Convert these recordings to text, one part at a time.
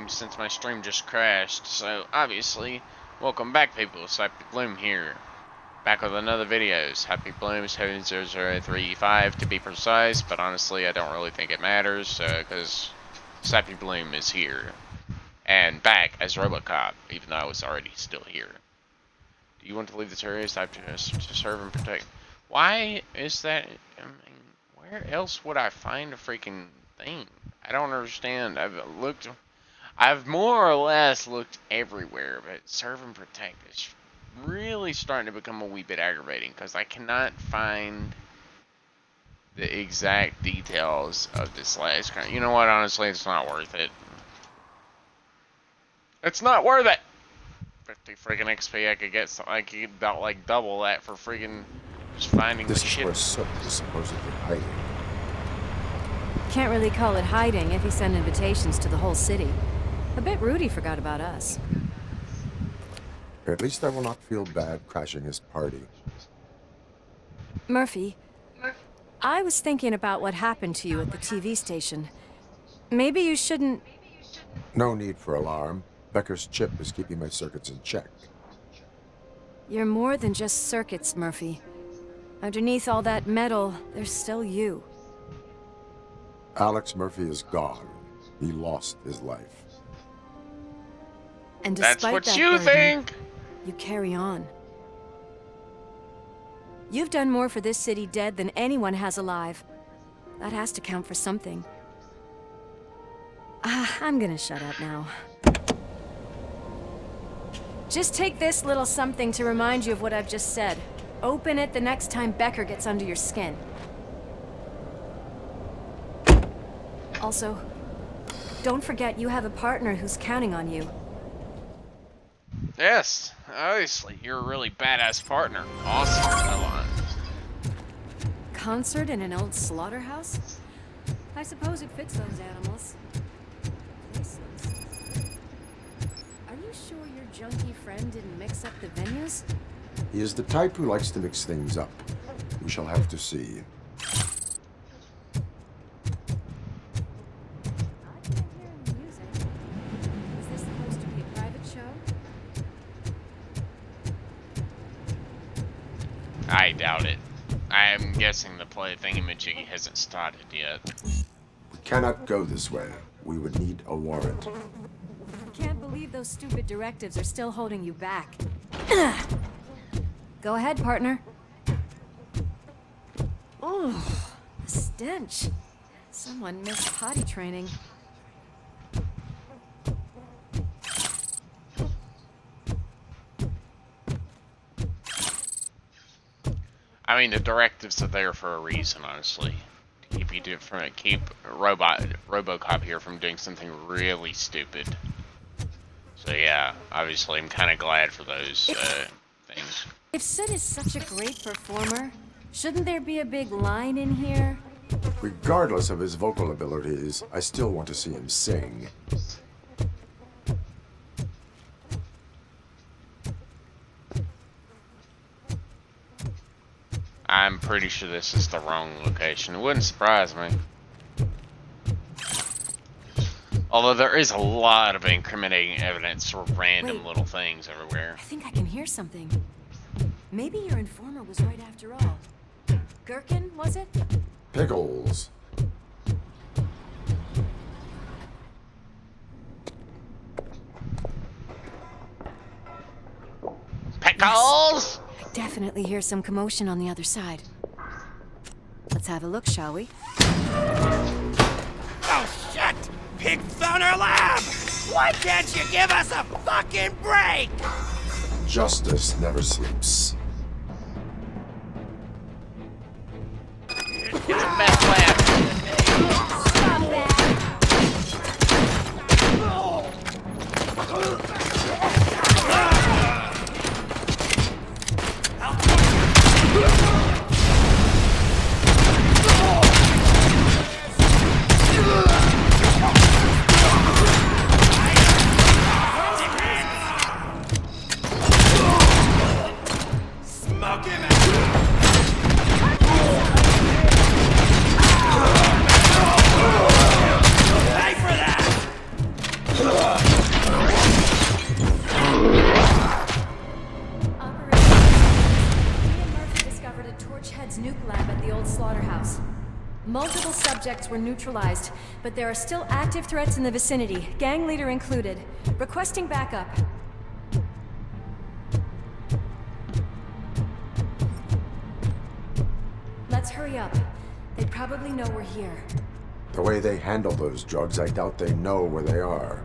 stream since my stream just crashed. So obviously, welcome back, people. It's Happy Bloom here, back with another videos. Happy Bloom 70035 to be precise, but honestly, I don't really think it matters because Happy Bloom is here and back as RoboCop, even though I was already still here. Do you want to leave the terrorist? I have to serve and protect. Why is that? I mean, where else would I find a freaking thing? I don't understand. I've more or less looked everywhere, but serve and protect is really starting to become a wee bit aggravating because I cannot find the exact details of this last crime. You know what? Honestly, it's not worth it. It's not worth it. 50 freaking XP, I could get some, I could about like double that for freaking just finding the shit. This is where Soap is supposedly hiding. Can't really call it hiding if he sent invitations to the whole city. A bit rude he forgot about us. At least I will not feel bad crashing his party. Murphy, I was thinking about what happened to you at the TV station. Maybe you shouldn't... No need for alarm. Becker's chip is keeping my circuits in check. You're more than just circuits, Murphy. Underneath all that metal, there's still you. Alex Murphy is gone. He lost his life. And despite That's what that you burden, think! You carry on. You've done more for this city dead than anyone has alive. That has to count for something. I'm gonna shut up now. Just take this little something to remind you of what I've just said. Open it the next time Becker gets under your skin. Also, don't forget you have a partner who's counting on you. Yes, obviously, you're a really badass partner. Awesome, Elon. Concert in an old slaughterhouse? I suppose it fits those animals. Are you sure your junkie friend didn't mix up the venues? He is the type who likes to mix things up. We shall have to see. I can't hear any music. Is this supposed to be a private show? I doubt it. I am guessing the play thingamajiggy hasn't started yet. We cannot go this way. We would need a warrant. Can't believe those stupid directives are still holding you back. Go ahead, partner. Oh, the stench. Someone missed potty training. I mean, the directives are there for a reason, honestly. To keep you keep RoboCop here from doing something really stupid. So yeah, obviously I'm kind of glad for those things. If Sid is such a great performer, shouldn't there be a big line in here? Regardless of his vocal abilities, I still want to see him sing. I'm pretty sure this is the wrong location. It wouldn't surprise me. Although there is a lot of incriminating evidence for random little things everywhere. I think I can hear something. Maybe your informer was right after all. Gherkin, was it? Pickles. Pickles! I definitely hear some commotion on the other side. Let's have a look, shall we? Oh, shit! Pig found our lab! Why can't you give us a fucking break? Justice never sleeps. It's a meth lab. Stop that! Discovered a Torchhead's nuke lab at the old slaughterhouse. Multiple subjects were neutralized, but there are still active threats in the vicinity, gang leader included. Requesting backup. Let's hurry up. They probably know we're here. The way they handle those drugs, I doubt they know where they are.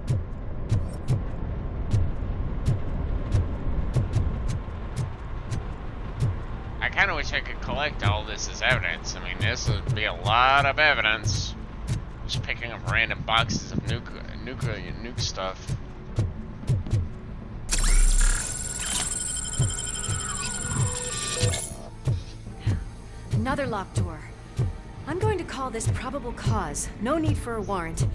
I kind of wish I could collect all this as evidence. I mean, this would be a lot of evidence. Just picking up random boxes of nuke stuff. Another locked door. I'm going to call this probable cause. No need for a warrant.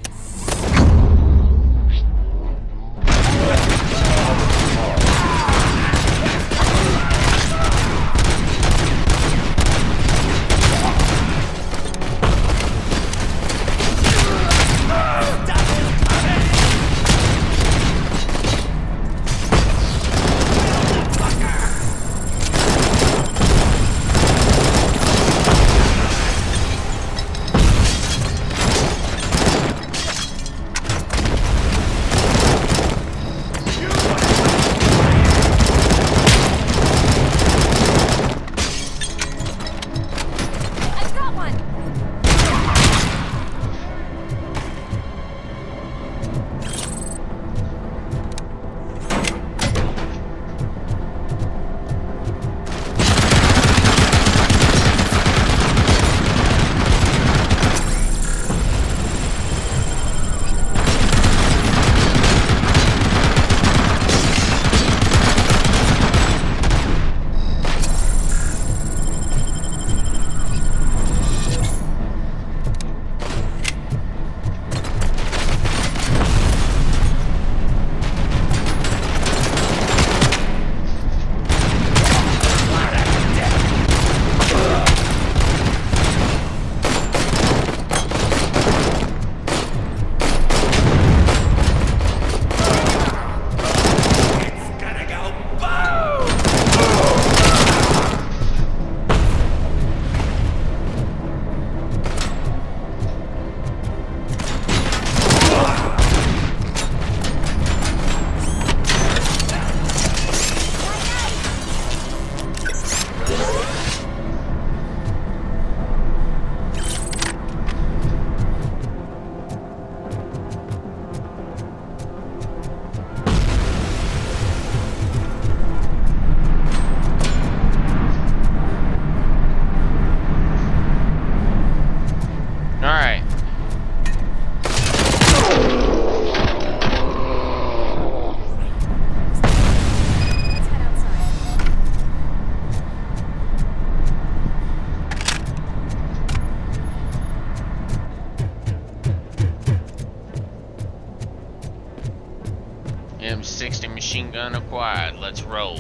M60 machine gun acquired. Let's roll.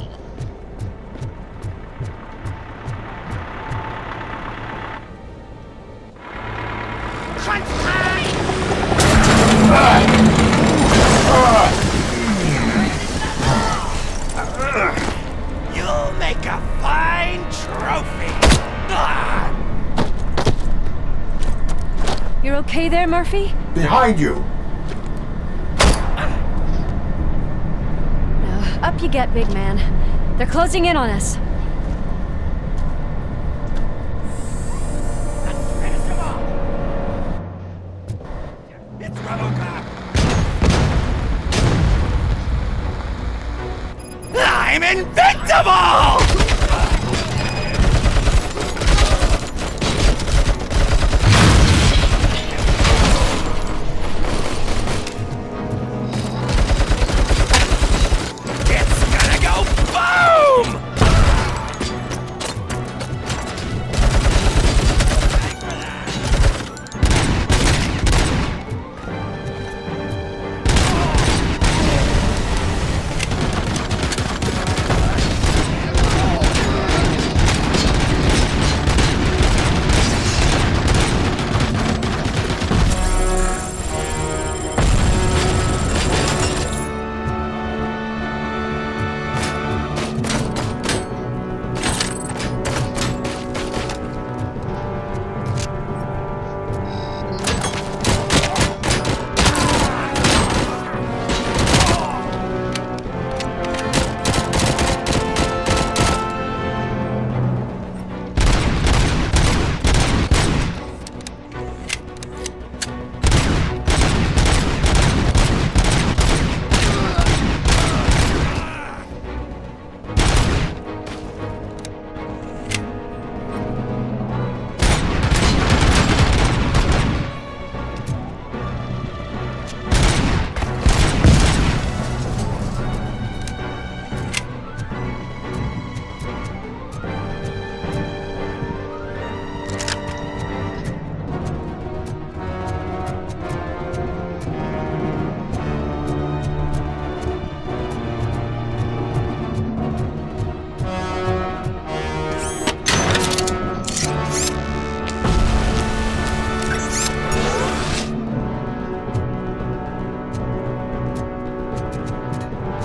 You'll make a fine trophy. You're okay there, Murphy? Behind you! Up you get, big man. They're closing in on us. Finish him off. It's RoboCop. I'm invincible!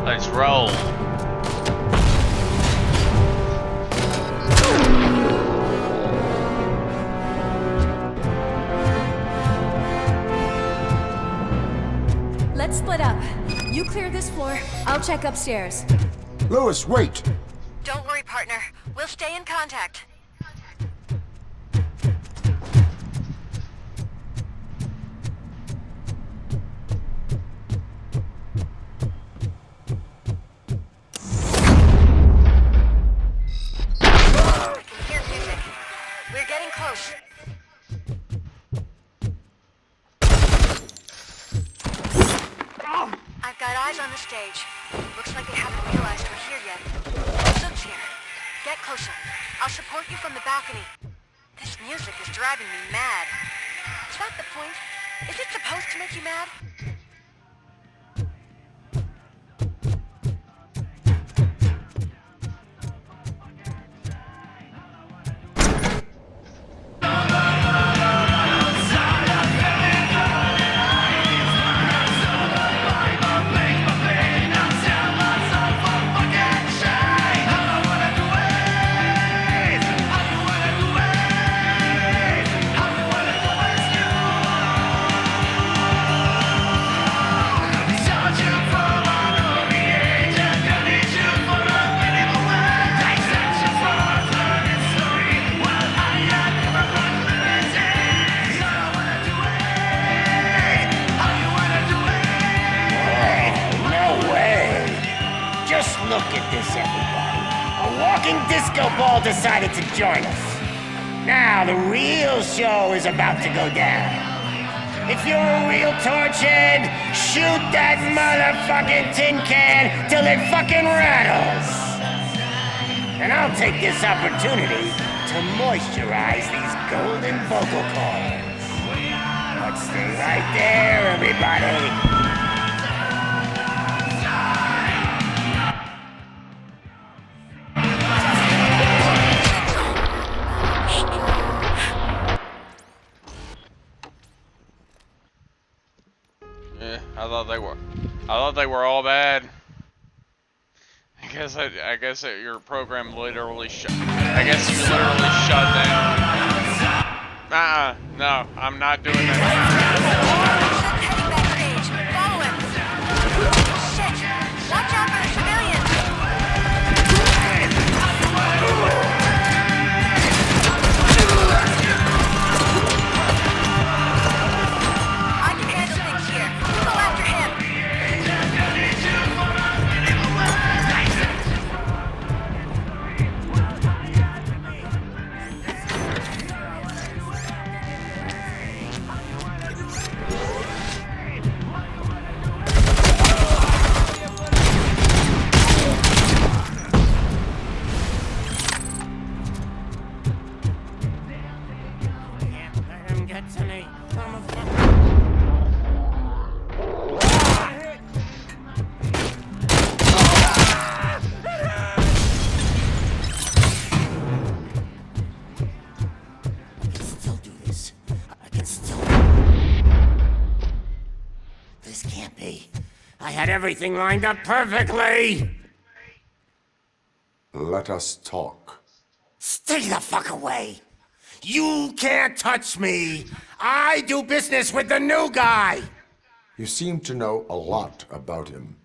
Let's roll. Let's split up. You clear this floor, I'll check upstairs. Louis, wait! Don't worry, partner. We'll stay in contact. I can hear music. We're getting close. I've got eyes on the stage. Looks like they haven't realized we're here yet. Sook's here. Get closer. I'll support you from the balcony. This music is driving me mad. Is that the point? Is it supposed to make you mad? Look at this, everybody. A walking disco ball decided to join us. Now the real show is about to go down. If you're a real torch head, shoot that motherfucking tin can till it fucking rattles. And I'll take this opportunity to moisturize these golden vocal cords. But stay right there, everybody. I thought they were all bad. I guess that your program literally shut. I guess you literally shut down. No, I'm not doing that. Watch out for the civilians! I can handle things here. You go after him. Everything lined up perfectly! Let us talk. Stay the fuck away! You can't touch me! I do business with the new guy! You seem to know a lot about him.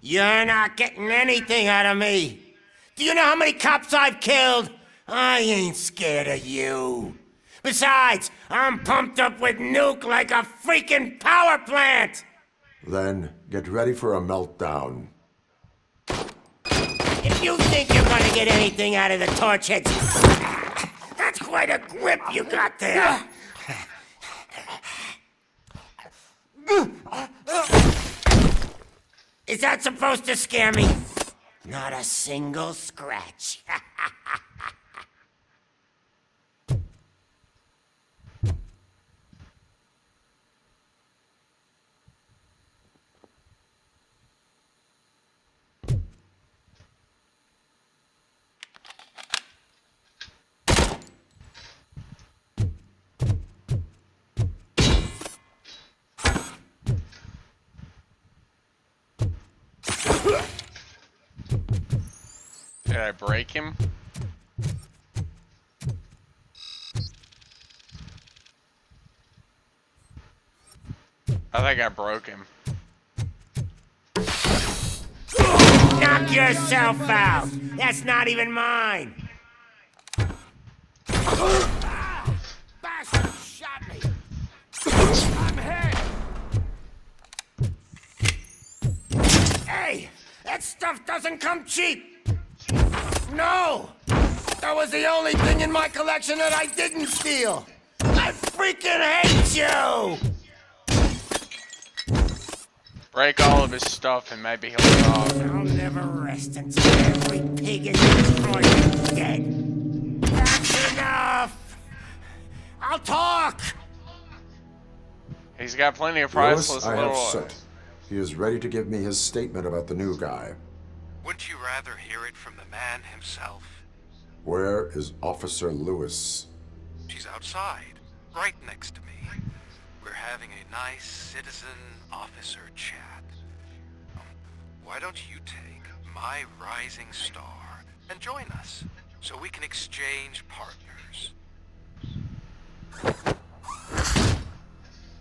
You're not getting anything out of me! Do you know how many cops I've killed? I ain't scared of you. Besides, I'm pumped up with nuke like a freaking power plant! Then, get ready for a meltdown. If you think you're gonna get anything out of the torch heads, that's quite a grip you got there. Is that supposed to scare me? Not a single scratch. Did I break him? I think I broke him. Knock yourself out! That's not even mine! Ah, bastard shot me! I'm hit! Hey! That stuff doesn't come cheap! No! That was the only thing in my collection that I didn't steal! I freaking hate you! Break all of his stuff and maybe he'll stop. I'll never rest until every pig in Detroit is dead. That's enough! I'll talk! He's got plenty of Lewis, priceless I little... have sent. He is ready to give me his statement about the new guy. Wouldn't you rather hear it from the man himself? Where is Officer Lewis? She's outside, right next to me. We're having a nice citizen-officer chat. Why don't you take my rising star and join us, so we can exchange partners?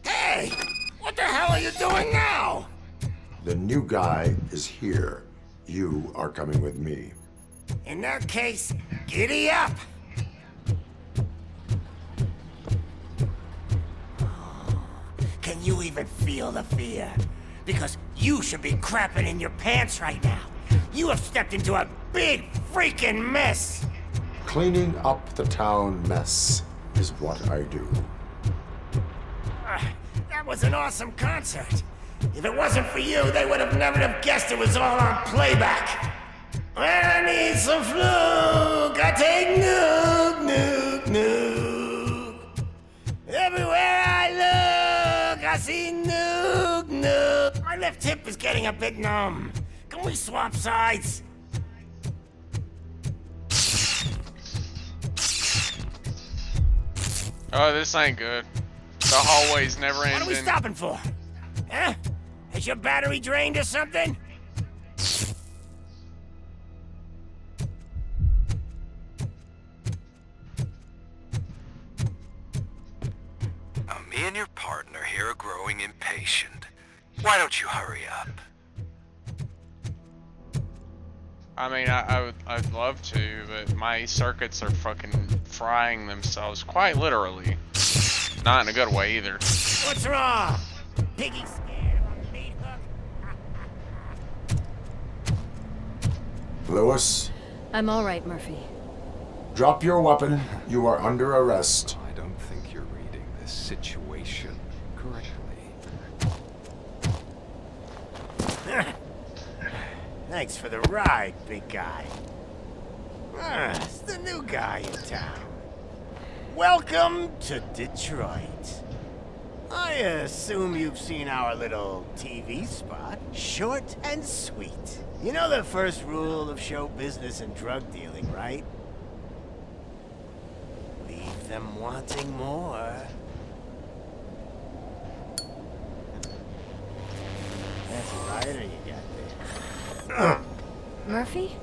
Hey! What the hell are you doing now? The new guy is here. You are coming with me. In that case, giddy up! Can you even feel the fear? Because you should be crapping in your pants right now. You have stepped into a big freaking mess! Cleaning up the town mess is what I do. That was an awesome concert. If it wasn't for you, they would have never have guessed it was all on playback. When I need some fluke, I take nuke, nuke, nuke. Everywhere I look, I see nuke, nuke. My left hip is getting a bit numb. Can we swap sides? Oh, this ain't good. The hallway's never ending. What are we stopping for? Huh? Is your battery drained or something? Now, me and your partner here are growing impatient. Why don't you hurry up? I mean, I'd love to, but my circuits are fucking frying themselves, quite literally. Not in a good way either. What's wrong? Piggy scared of a meat hook? Lewis, I'm all right, Murphy. drop your weapon. You are under arrest. I don't think you're reading this situation correctly. Thanks for the ride, big guy. It's the new guy in town. Welcome to Detroit. I assume you've seen our little TV spot. Short and sweet. You know the first rule of show business and drug dealing, right? Leave them wanting more. That's a rider you got there. Murphy?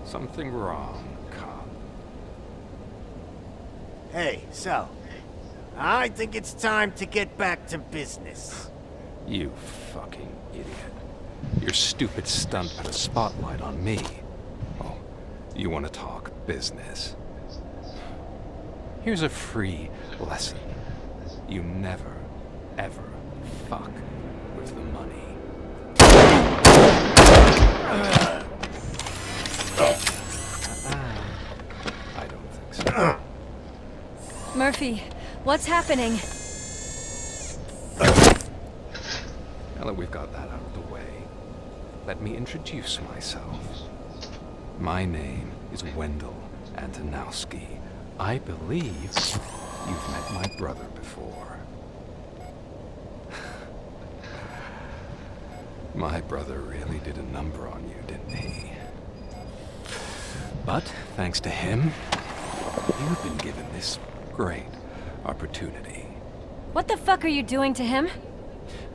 Something wrong, cop. Hey, so, I think it's time to get back to business. You fucking idiot. Your stupid stunt put a spotlight on me. Oh, you want to talk business? Here's a free lesson. You never, ever fuck with the money. I don't think so. Murphy, what's happening? Now that we've got that out of the way, let me introduce myself. My name is Wendell Antonowski. I believe you've met my brother before. My brother really did a number on you, didn't he? But thanks to him, you've been given this great opportunity. What the fuck are you doing to him?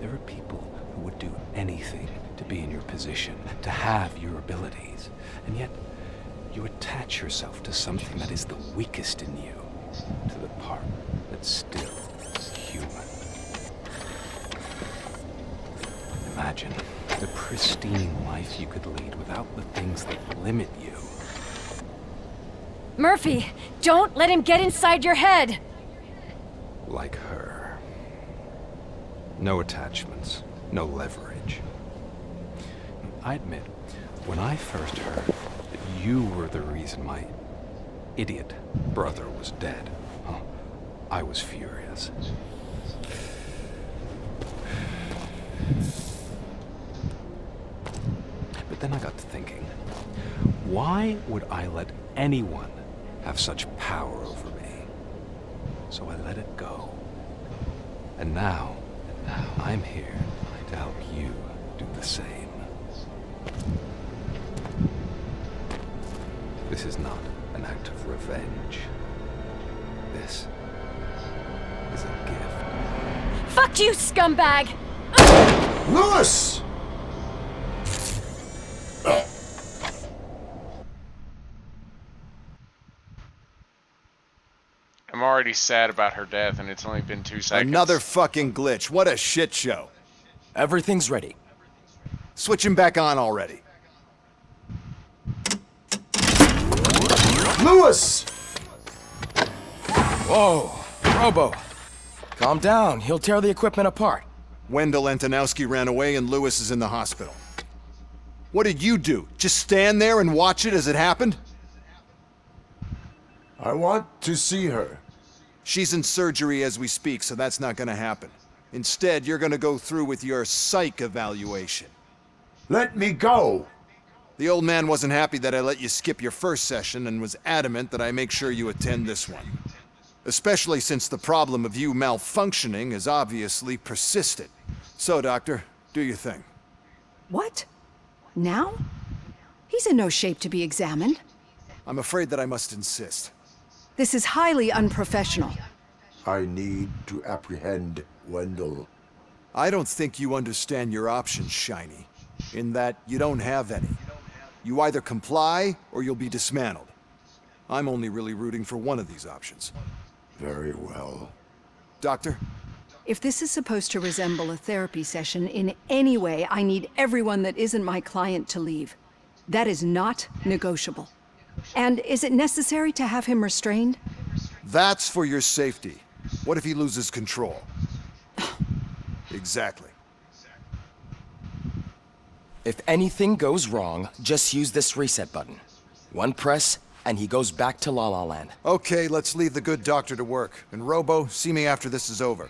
There are people who would do anything anything to be in your position, to have your abilities. And yet, you attach yourself to something that is the weakest in you, to the part that's still human. Imagine the pristine life you could lead without the things that limit you. Murphy, don't let him get inside your head! Like her. No attachments, no leverage. I admit, when I first heard that you were the reason my idiot brother was dead, I was furious. But then I got to thinking, why would I let anyone have such power over me? So I let it go. And now I'm here to help you do the same. This is not an act of revenge. This is a gift. Fuck you, scumbag! Lewis! I'm already sad about her death, and it's only been 2 seconds. Another fucking glitch. What a shit show. Everything's ready. Switch him back on already. Lewis! Whoa, Robo. Calm down. He'll tear the equipment apart. Wendell Antonowski ran away and Lewis is in the hospital. What did you do? Just stand there and watch it as it happened? I want to see her. She's in surgery as we speak, so that's not gonna happen. Instead, you're gonna go through with your psych evaluation. Let me go! The old man wasn't happy that I let you skip your first session and was adamant that I make sure you attend this one. Especially since the problem of you malfunctioning has obviously persisted. So, Doctor, do your thing. What? Now? He's in no shape to be examined. I'm afraid that I must insist. This is highly unprofessional. I need to apprehend Wendell. I don't think you understand your options, Shiny. In that you don't have any. You either comply or you'll be dismantled. I'm only really rooting for one of these options. Very well. Doctor? If this is supposed to resemble a therapy session in any way, I need everyone that isn't my client to leave. That is not negotiable. And is it necessary to have him restrained? That's for your safety. What if he loses control? Exactly. If anything goes wrong, just use this reset button. One press, and he goes back to La La Land. Okay, let's leave the good doctor to work. And Robo, see me after this is over.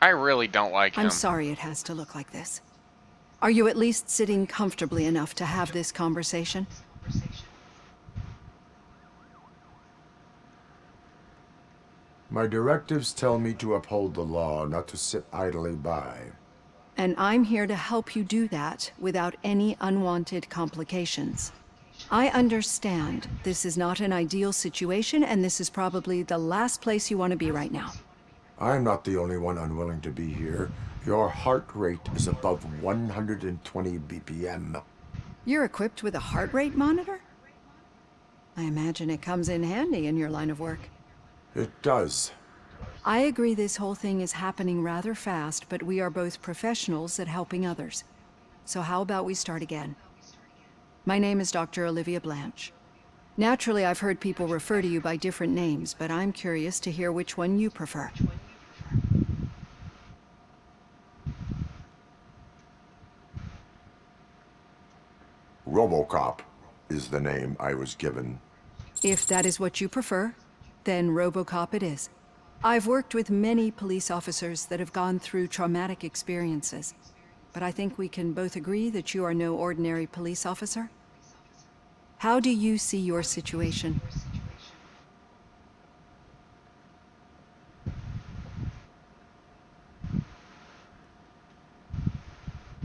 I really don't like him. I'm sorry it has to look like this. Are you at least sitting comfortably enough to have this conversation? My directives tell me to uphold the law, not to sit idly by. And I'm here to help you do that without any unwanted complications. I understand this is not an ideal situation, and this is probably the last place you want to be right now. I'm not the only one unwilling to be here. Your heart rate is above 120 BPM. You're equipped with a heart rate monitor? I imagine it comes in handy in your line of work. It does. I agree this whole thing is happening rather fast, but we are both professionals at helping others. So how about we start again? My name is Dr. Olivia Blanche. Naturally, I've heard people refer to you by different names, but I'm curious to hear which one you prefer. ROBOCOP is the name I was given. If that is what you prefer, then RoboCop it is. I've worked with many police officers that have gone through traumatic experiences, but I think we can both agree that you are no ordinary police officer. How do you see your situation?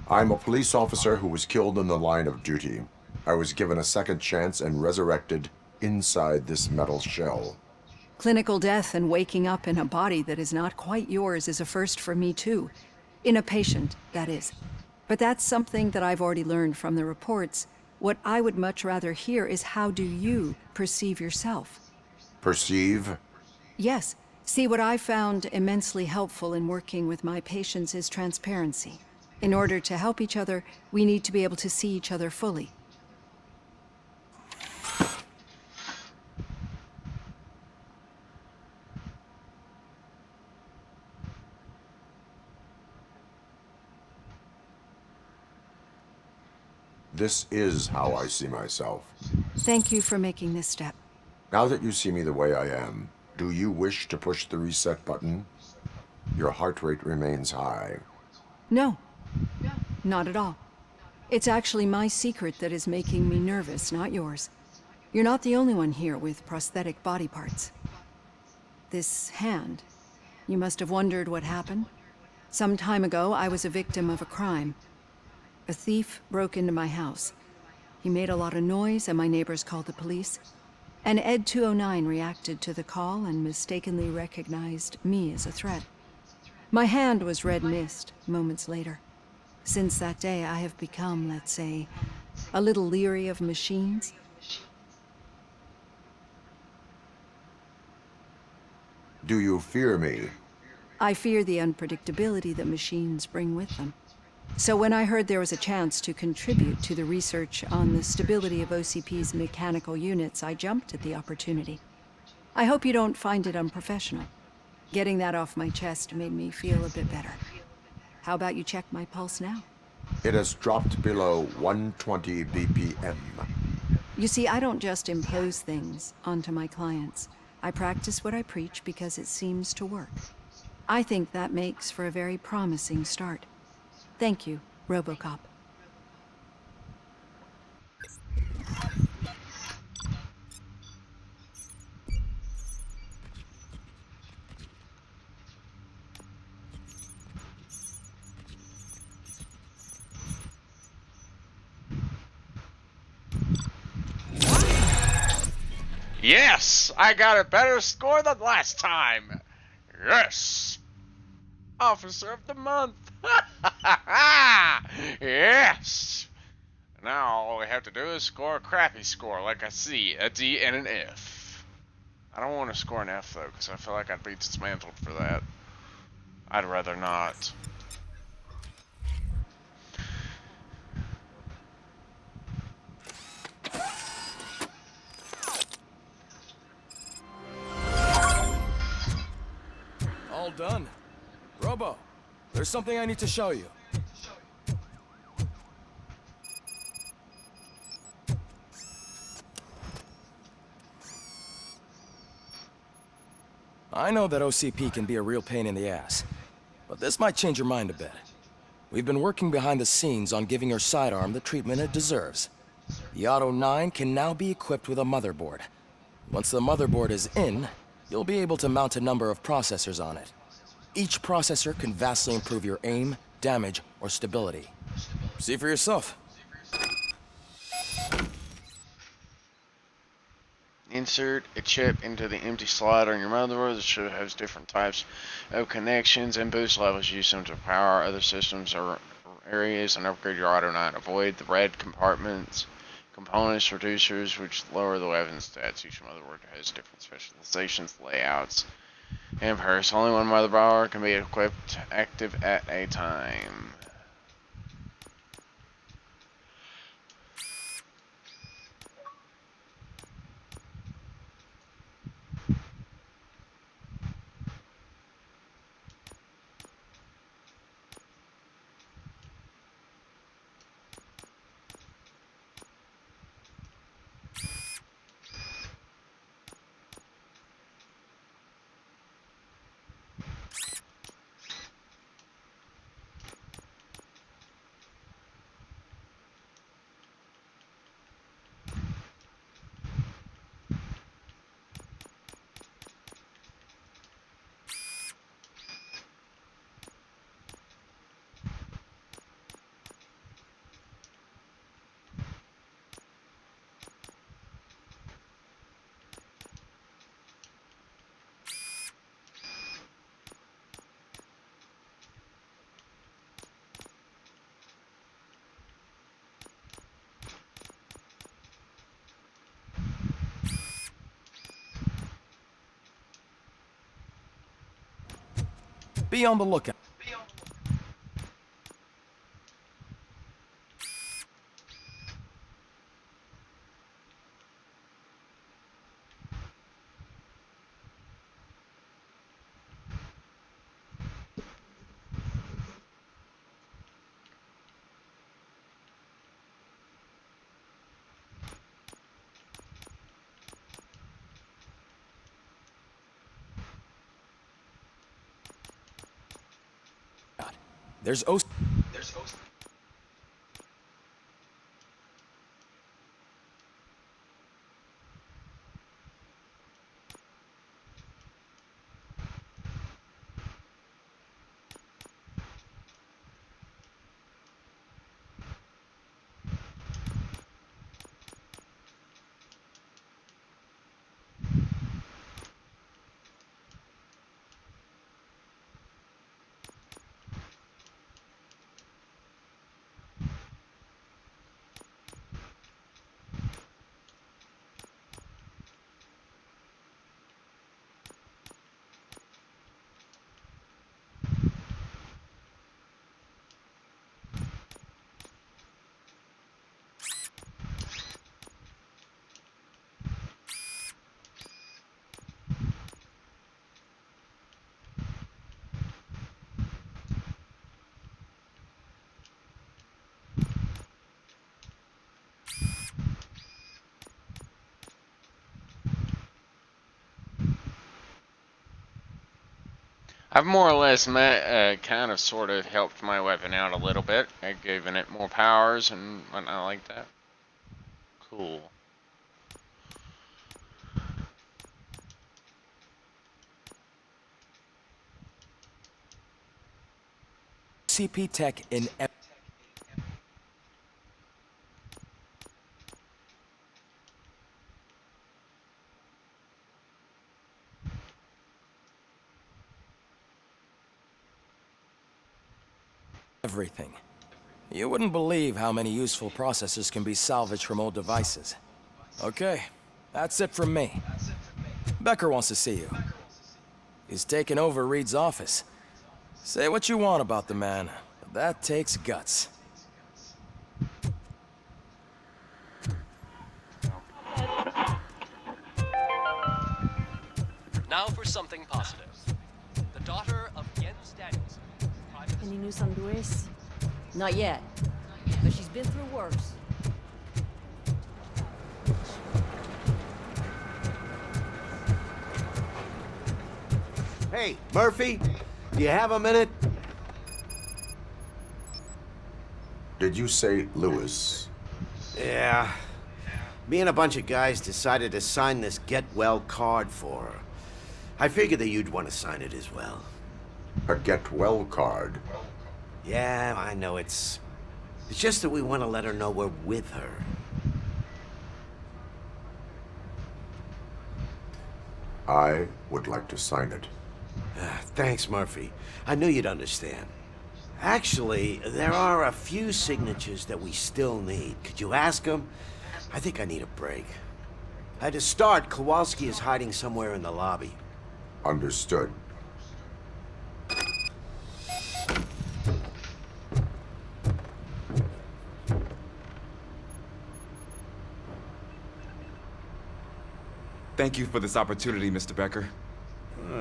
I'm a police officer who was killed in the line of duty. I was given a second chance and resurrected inside this metal shell. Clinical death and waking up in a body that is not quite yours is a first for me, too. In a patient, that is. But that's something that I've already learned from the reports. What I would much rather hear is how do you perceive yourself? Perceive? Yes. See, what I found immensely helpful in working with my patients is transparency. In order to help each other, we need to be able to see each other fully. This is how I see myself. Thank you for making this step. Now that you see me the way I am, do you wish to push the reset button? Your heart rate remains high. No, not at all. It's actually my secret that is making me nervous, not yours. You're not the only one here with prosthetic body parts. This hand, you must have wondered what happened. Some time ago, I was a victim of a crime. A thief broke into my house. He made a lot of noise and my neighbors called the police. And Ed 209 reacted to the call and mistakenly recognized me as a threat. My hand was red mist moments later. Since that day, I have become, let's say, a little leery of machines. Do you fear me? I fear the unpredictability that machines bring with them. So when I heard there was a chance to contribute to the research on the stability of OCP's mechanical units, I jumped at the opportunity. I hope you don't find it unprofessional. Getting that off my chest made me feel a bit better. How about you check my pulse now? It has dropped below 120 BPM. You see, I don't just impose things onto my clients. I practice what I preach because it seems to work. I think that makes for a very promising start. Thank you, RoboCop. Yes! I got a better score than last time! Yes! Officer of the Month! Yes! Now all we have to do is score a crappy score like a C, a D, and an F. I don't want to score an F though, because I feel like I'd be dismantled for that. I'd rather not. All done. Robo, there's something I need to show you. I know that OCP can be a real pain in the ass, but this might change your mind a bit. We've been working behind the scenes on giving your sidearm the treatment it deserves. The Auto 9 can now be equipped with a motherboard. Once the motherboard is in, you'll be able to mount a number of processors on it. Each processor can vastly improve your aim, damage, or stability. See for yourself. Insert a chip into the empty slot on your motherboard. The chip has different types of connections and boost levels. Use them to power other systems or areas and upgrade your Auto 9. Avoid the red compartments. Components, reducers, which lower the weapon stats. Each motherboard has different specializations, layouts, and purse. Only one motherboard can be equipped active at a time. Be on the lookout. There's O. I've more or less kind of sort of helped my weapon out a little bit. I've given it more powers and whatnot like that. Cool. CP tech in. Everything. You wouldn't believe how many useful processors can be salvaged from old devices. Okay, that's it from me. Becker wants to see you. He's taken over Reed's office. Say what you want about the man, but that takes guts. Now for something positive. The daughter of Jens Danielson. Any news on Doris? Not yet, but she's been through worse. Hey, Murphy, do you have a minute? Did you say Lewis? Yeah. Me and a bunch of guys decided to sign this get well card for her. I figured that you'd want to sign it as well. A get well card? Yeah, I know it's just that we want to let her know we're with her. I would like to sign it. Thanks, Murphy. I knew you'd understand. Actually, there are a few signatures that we still need. Could you ask them? I think I need a break. To start, Kowalski is hiding somewhere in the lobby. Understood. Thank you for this opportunity, Mr. Becker.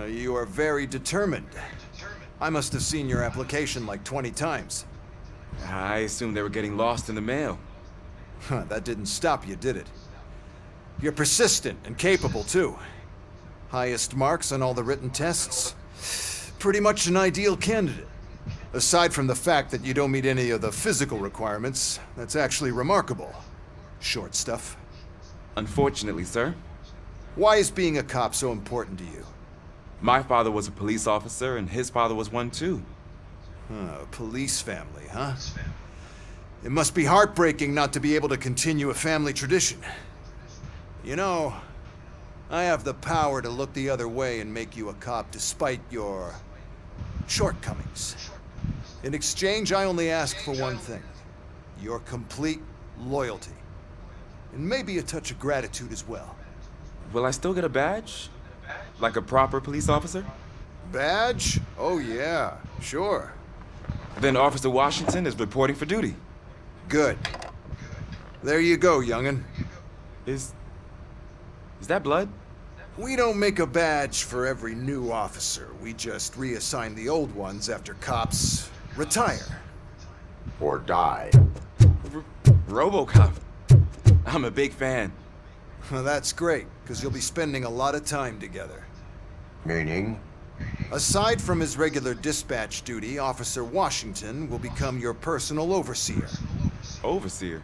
You are very determined. I must have seen your application like 20 times. I assumed they were getting lost in the mail. That didn't stop you, did it? You're persistent and capable, too. Highest marks on all the written tests. Pretty much an ideal candidate. Aside from the fact that you don't meet any of the physical requirements, that's actually remarkable. Short stuff. Unfortunately, sir. Why is being a cop so important to you? My father was a police officer, and his father was one, too. A police family, huh? It must be heartbreaking not to be able to continue a family tradition. You know, I have the power to look the other way and make you a cop despite your shortcomings. In exchange, I only ask for one thing. Your complete loyalty. And maybe a touch of gratitude as well. Will I still get a badge? Like a proper police officer? Badge? Oh yeah, sure. Then Officer Washington is reporting for duty. Good. There you go, young'un. Is that blood? We don't make a badge for every new officer. We just reassign the old ones after cops retire. Or die. RoboCop. I'm a big fan. Well, that's great, because you'll be spending a lot of time together. Meaning? Aside from his regular dispatch duty, Officer Washington will become your personal overseer. Overseer?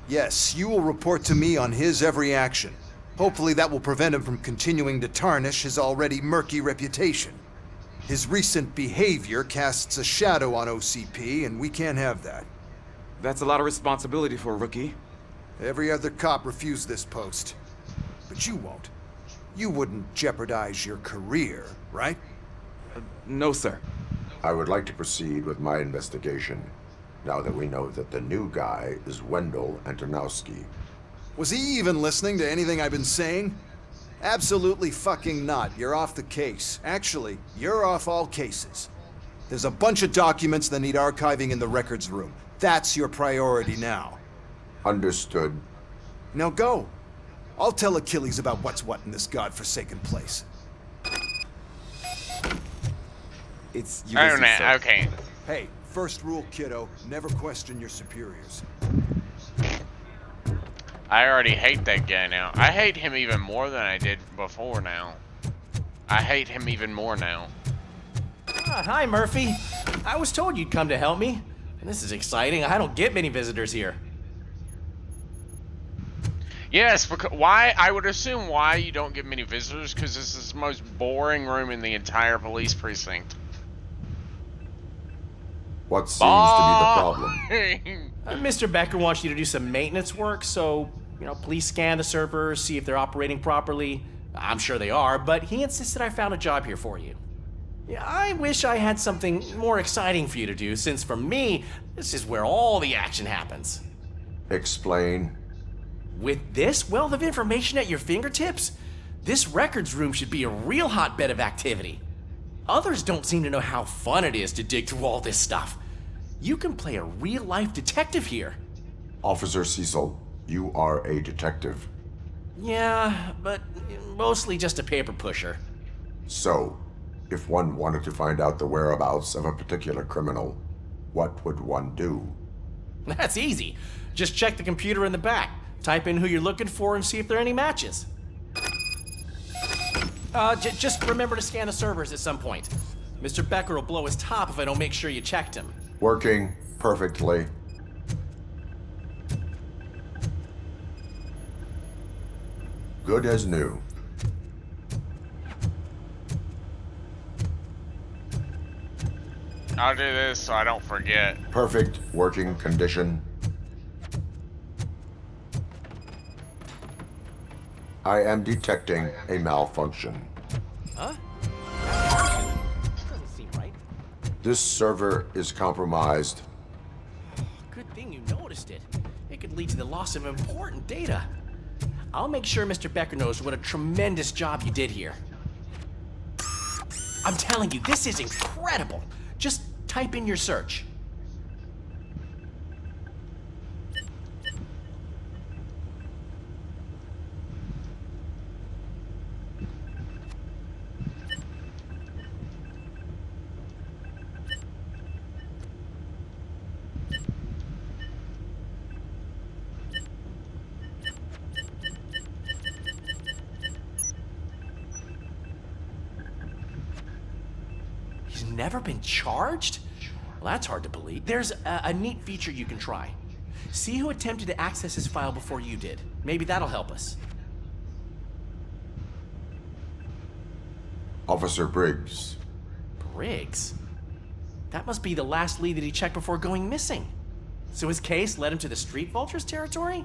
Yes, you will report to me on his every action. Hopefully that will prevent him from continuing to tarnish his already murky reputation. His recent behavior casts a shadow on OCP, and we can't have that. That's a lot of responsibility for a rookie. Every other cop refused this post. But you won't. You wouldn't jeopardize your career, right? No, sir. I would like to proceed with my investigation, now that we know that the new guy is Wendell Antonowski. Was he even listening to anything I've been saying? Absolutely fucking not. You're off the case. Actually, you're off all cases. There's a bunch of documents that need archiving in the records room. That's your priority now. Understood. Now go. I'll tell Achilles about what's what in this godforsaken place. It's Oh, Ulysses, no, sir. okay. Hey, first rule, kiddo, never question your superiors. I already hate that guy now. I hate him even more than I did before now. I hate him even more now. Hi, Murphy. I was told you'd come to help me. And this is exciting. I don't get many visitors here. Yes, because why? I would assume why you don't get many visitors, because this is the most boring room in the entire police precinct. What seems to be the problem? Mr. Becker wants you to do some maintenance work, so, please scan the servers, see if they're operating properly. I'm sure they are, but he insisted I found a job here for you. Yeah, I wish I had something more exciting for you to do, since for me, this is where all the action happens. Explain. With this wealth of information at your fingertips, this records room should be a real hotbed of activity. Others don't seem to know how fun it is to dig through all this stuff. You can play a real-life detective here. Officer Cecil, you are a detective. Yeah, but mostly just a paper pusher. So, if one wanted to find out the whereabouts of a particular criminal, what would one do? That's easy. Just check the computer in the back. Type in who you're looking for and see if there are any matches. Just remember to scan the servers at some point. Mr. Becker will blow his top if I don't make sure you checked him. Working perfectly. Good as new. I'll do this so I don't forget. Perfect working condition. I am detecting a malfunction. Huh? Doesn't seem right. This server is compromised. Good thing you noticed it. It could lead to the loss of important data. I'll make sure Mr. Becker knows what a tremendous job you did here. I'm telling you, this is incredible. Just type in your search. He's never been charged? Well, that's hard to believe. There's a neat feature you can try. See who attempted to access his file before you did. Maybe that'll help us. Officer Briggs. Briggs? That must be the last lead that he checked before going missing. So his case led him to the Street Vultures territory?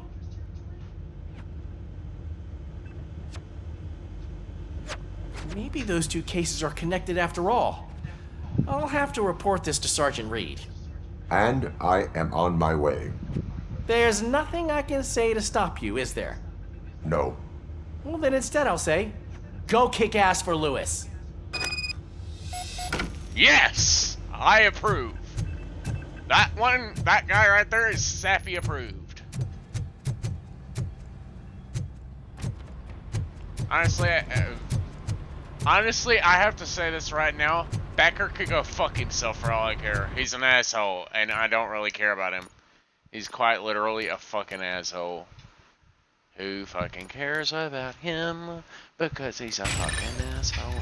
Maybe those two cases are connected after all. I'll have to report this to Sergeant Reed. And I am on my way. There's nothing I can say to stop you, is there? No. Well, then instead I'll say, go kick ass for Lewis. Yes! I approve. That guy right there is Safi approved. Honestly, I have to say this right now. Becker could go fuck himself for all I care. He's an asshole, and I don't really care about him. He's quite literally a fucking asshole. Who fucking cares about him? Because he's a fucking asshole.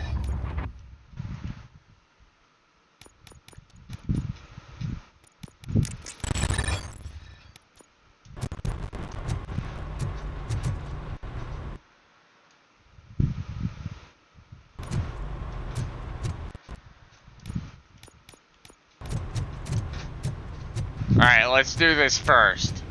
Alright, let's do this first.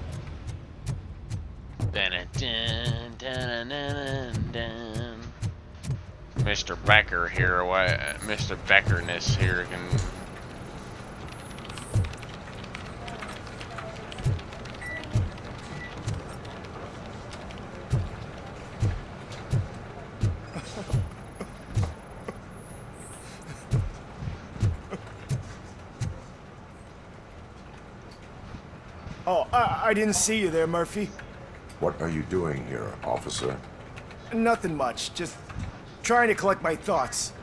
Mr. Becker here, Mr. Beckerness here can... Oh, I didn't see you there, Murphy. What are you doing here, officer? Nothing much, just trying to collect my thoughts.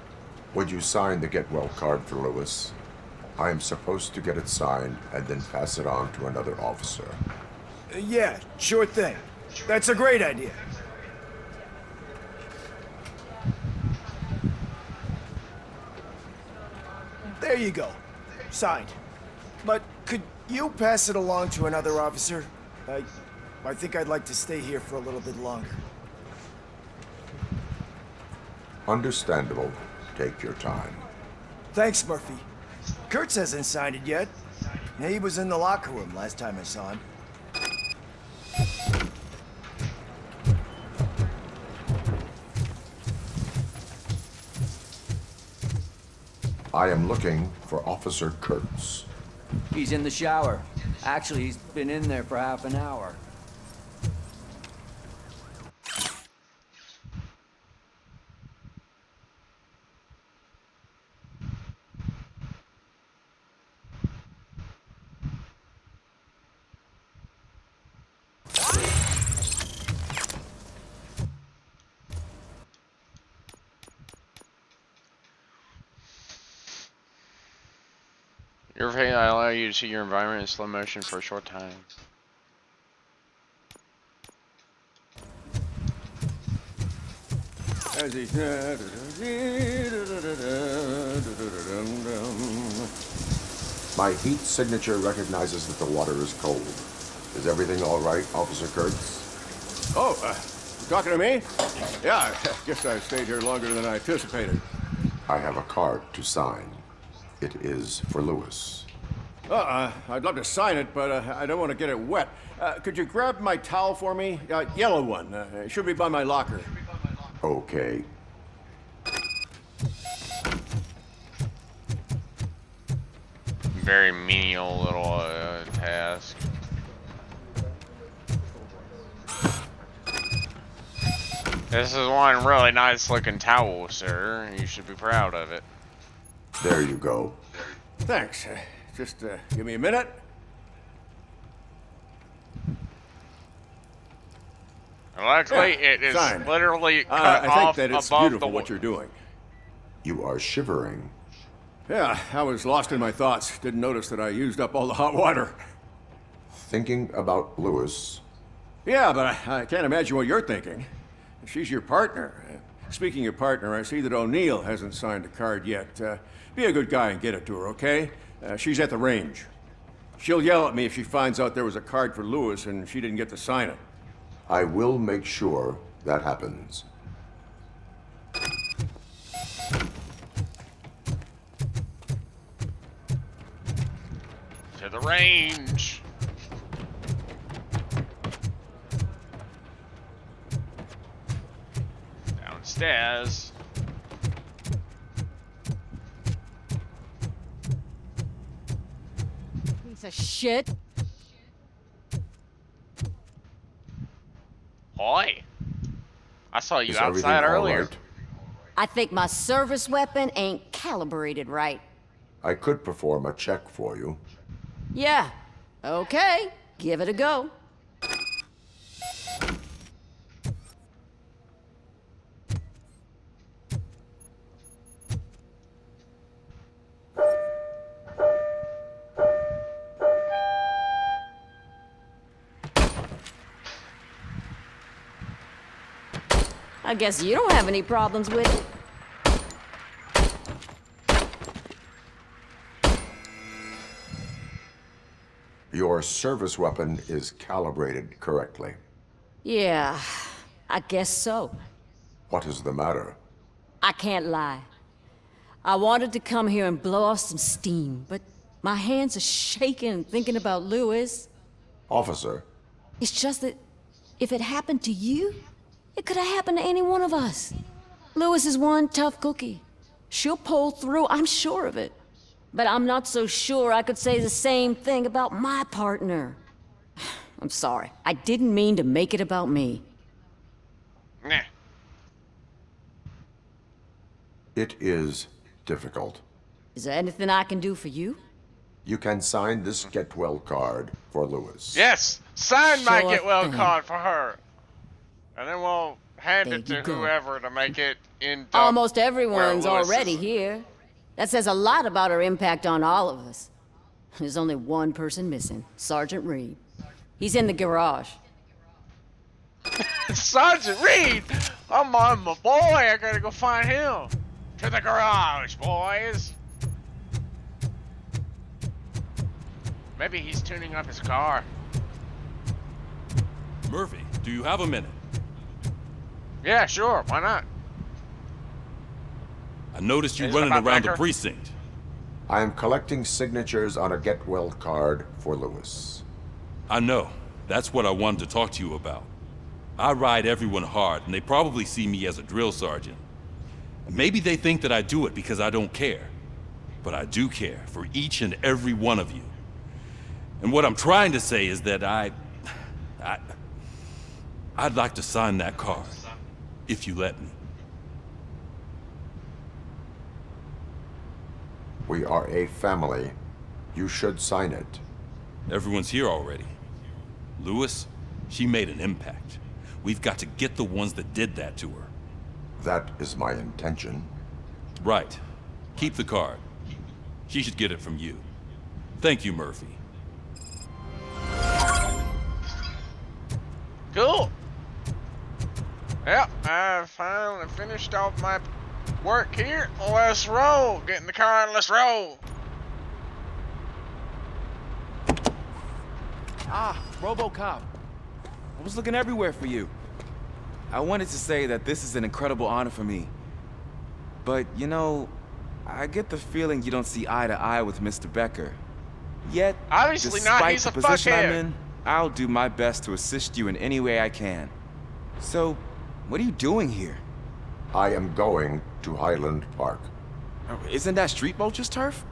Would you sign the get well card for Lewis? I am supposed to get it signed and then pass it on to another officer. Yeah, sure thing. That's a great idea. There you go. Signed. But could you pass it along to another officer? I think I'd like to stay here for a little bit longer. Understandable. Take your time. Thanks, Murphy. Kurtz hasn't signed it yet. He was in the locker room last time I saw him. I am looking for Officer Kurtz. He's in the shower. Actually, he's been in there for half an hour. Your face allow you to see your environment in slow motion for a short time. My heat signature recognizes that the water is cold. Is everything all right, Officer Kurtz? Oh, you talking to me? Yeah, I guess I stayed here longer than I anticipated. I have a card to sign. It is for Lewis. I'd love to sign it, but I don't want to get it wet. Could you grab my towel for me? Yellow one. It should be by my locker. Okay. Very menial little task. This is one really nice looking towel, sir. You should be proud of it. There you go. Thanks. Just give me a minute. Luckily, it is signed. literally cut I think off that it's above beautiful the what you're doing. You are shivering. Yeah, I was lost in my thoughts. Didn't notice that I used up all the hot water. Thinking about Lewis. Yeah, but I can't imagine what you're thinking. She's your partner. Speaking of partner, I see that O'Neill hasn't signed a card yet. Be a good guy and get it to her, okay? She's at the range. She'll yell at me if she finds out there was a card for Lewis and she didn't get to sign it. I will make sure that happens. To the range. Downstairs. Piece of shit. Oi. I saw you Is everything outside all earlier. right? I think my service weapon ain't calibrated right. I could perform a check for you. Yeah. Okay. Give it a go. I guess you don't have any problems with it. Your service weapon is calibrated correctly. Yeah, I guess so. What is the matter? I can't lie. I wanted to come here and blow off some steam, but my hands are shaking thinking about Lewis. Officer. It's just that if it happened to you, it could have happened to any one of us. Lewis is one tough cookie. She'll pull through, I'm sure of it. But I'm not so sure I could say the same thing about my partner. I'm sorry. I didn't mean to make it about me. Nah. It is difficult. Is there anything I can do for you? You can sign this get well card for Lewis. Yes! Sign my Sure get well thing. card for her. And then we'll hand There it to you go. whoever to make it in Almost everyone's where Lewis already is. here. That says a lot about her impact on all of us. There's only one person missing, Sergeant Reed. He's in the garage. Sergeant Reed! I'm on my boy. I gotta go find him. To the garage, boys. Maybe he's tuning up his car. Murphy, do you have a minute? Yeah, sure. Why not? I noticed you Is it running about around the Becker? precinct. I am collecting signatures on a get well card for Lewis. I know. That's what I wanted to talk to you about. I ride everyone hard, and they probably see me as a drill sergeant. And maybe they think that I do it because I don't care. But I do care for each and every one of you. And what I'm trying to say is that I'd like to sign that card, if you let me. We are a family. You should sign it. Everyone's here already. Lewis, she made an impact. We've got to get the ones that did that to her. That is my intention. Right. Keep the card. She should get it from you. Thank you, Murphy. Cool. Yep, I finally finished off my work here. Let's roll. Get in the car and let's roll. Ah, RoboCop. I was looking everywhere for you. I wanted to say that this is an incredible honor for me. But, you know, I get the feeling you don't see eye to eye with Mr. Becker. Yet, Obviously not, despite he's the a position I'm fuckhead. in, I'll do my best to assist you in any way I can. So, what are you doing here? I am going to Highland Park. Isn't that Street Vulture's turf?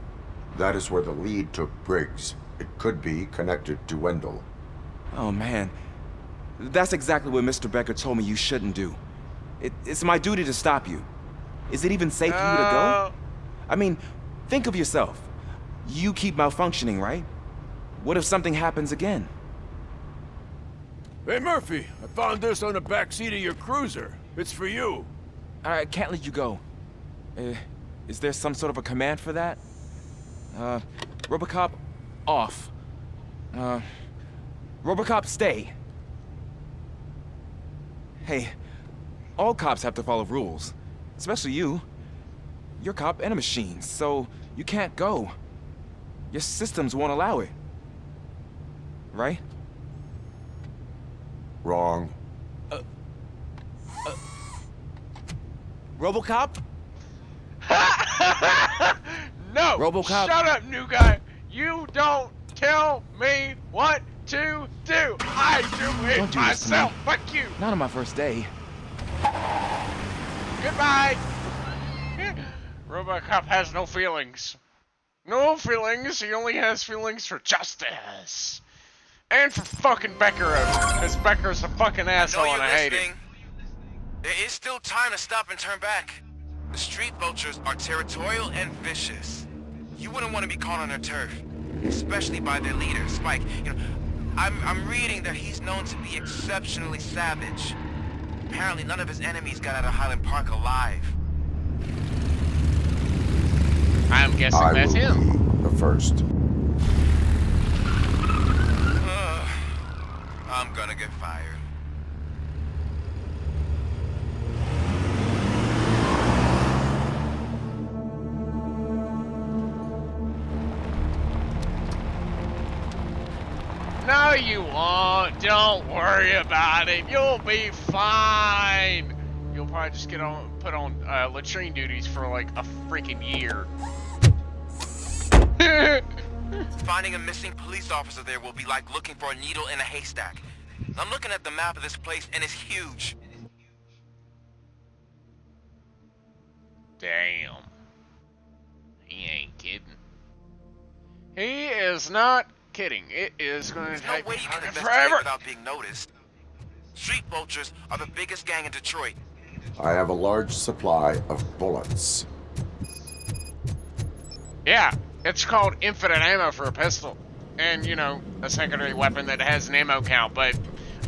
That is where the lead took Briggs. It could be connected to Wendell. Oh, man. That's exactly what Mr. Becker told me you shouldn't do. It's my duty to stop you. Is it even safe for you to go? I mean, think of yourself. You keep malfunctioning, right? What if something happens again? Hey, Murphy, I found this on the back seat of your cruiser. It's for you. I can't let you go. Is there some sort of a command for that? RoboCop, off. RoboCop, stay. Hey, all cops have to follow rules. Especially you. You're a cop and a machine, so you can't go. Your systems won't allow it. Right? Wrong. RoboCop? No! RoboCop? Shut up, new guy! You don't tell me what to do! I do it Don't do this to me. myself! Fuck you! Not on my first day. Goodbye! RoboCop has no feelings. No feelings, he only has feelings for justice. And for fucking Becker, because Becker's a fucking asshole and I hate him. There is still time to stop and turn back. The street vultures are territorial and vicious. You wouldn't want to be caught on their turf, especially by their leader, Spike. You know, I'm reading that he's known to be exceptionally savage. Apparently none of his enemies got out of Highland Park alive. I'm guessing that's him. The first. I'm gonna get fired. No, you won't. Don't worry about it. You'll be fine. You'll probably just put on latrine duties for like a freaking year. Finding a missing police officer there will be like looking for a needle in a haystack. I'm looking at the map of this place and it's huge. Damn. He ain't kidding. He is not kidding. It is going to take no way you can investigate forever without being noticed. Street vultures are the biggest gang in Detroit. I have a large supply of bullets. Yeah, it's called infinite ammo for a pistol. And, you know, a secondary weapon that has an ammo count, but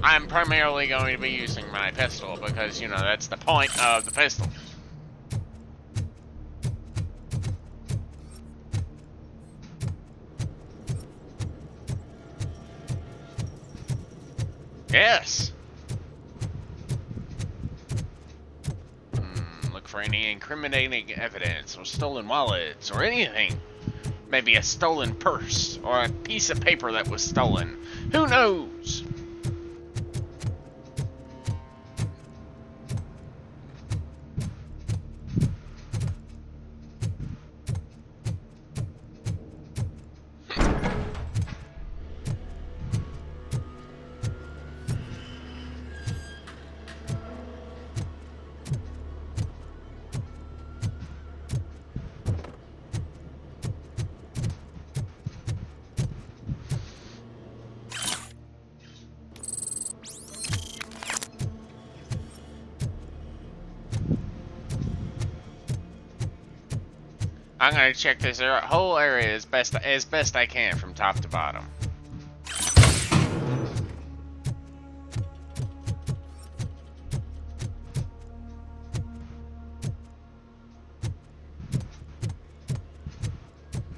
I'm primarily going to be using my pistol because, you know, that's the point of the pistol. Yes! Look for any incriminating evidence or stolen wallets or anything. Maybe a stolen purse or a piece of paper that was stolen. Who knows? I'm gonna check this whole area as best I can from top to bottom.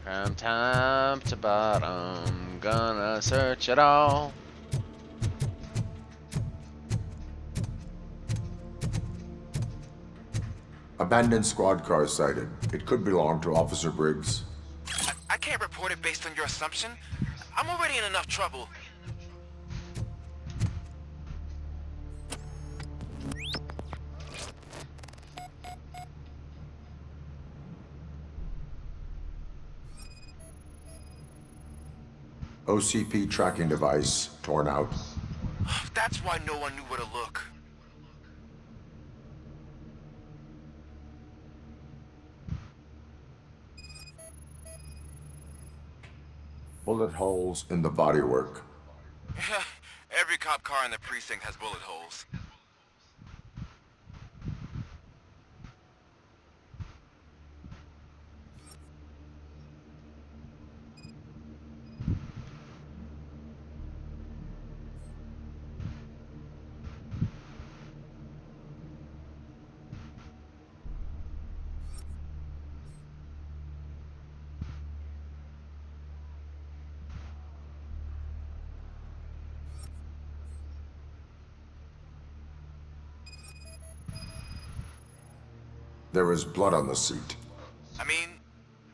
From top to bottom, gonna search it all. Abandoned squad car sighted. It could belong to Officer Briggs. I can't report it based on your assumption. I'm already in enough trouble. OCP tracking device torn out. That's why no one knew where to look. Bullet holes in the bodywork. Every cop car in the precinct has bullet holes. There is blood on the seat. I mean,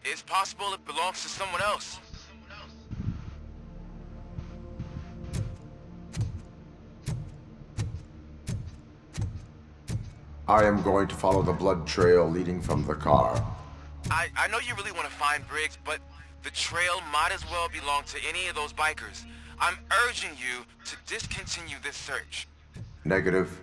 it's possible it belongs to someone else. I am going to follow the blood trail leading from the car. I know you really want to find Briggs, but the trail might as well belong to any of those bikers. I'm urging you to discontinue this search. Negative.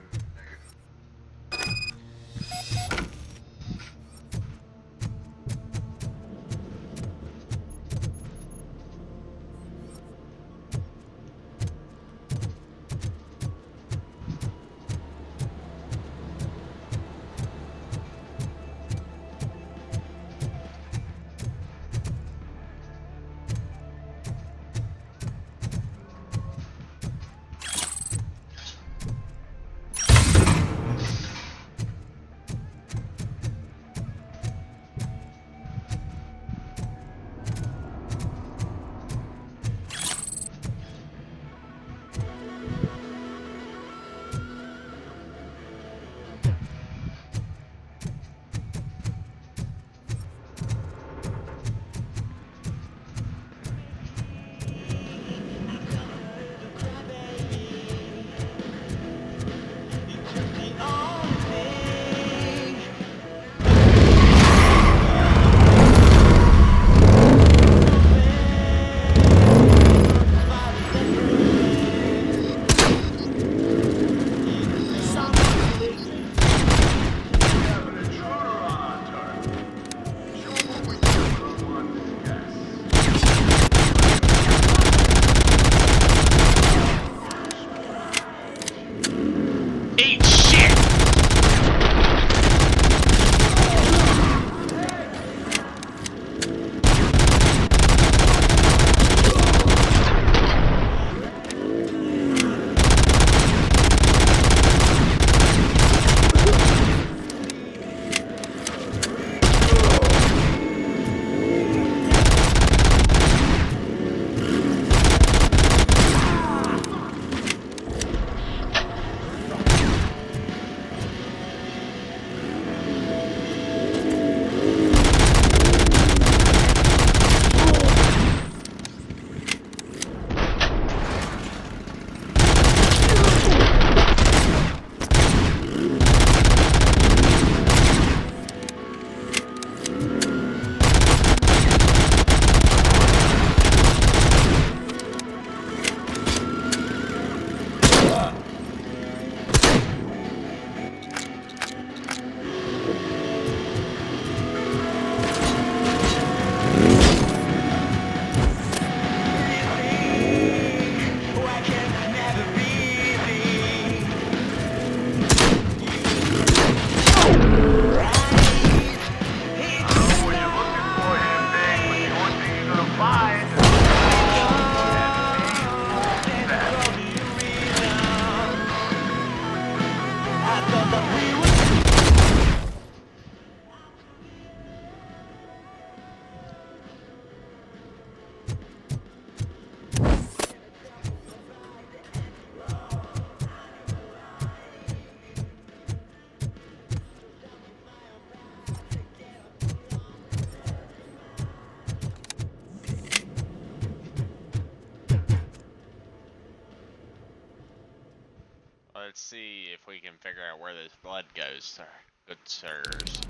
Let's see if we can figure out where this blood goes, sir. Good sirs.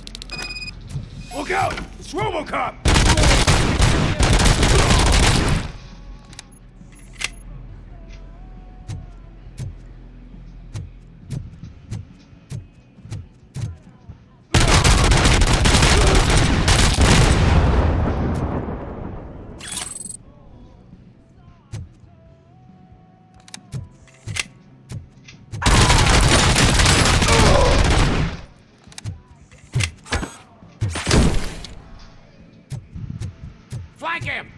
Look out! It's RoboCop! Flank him!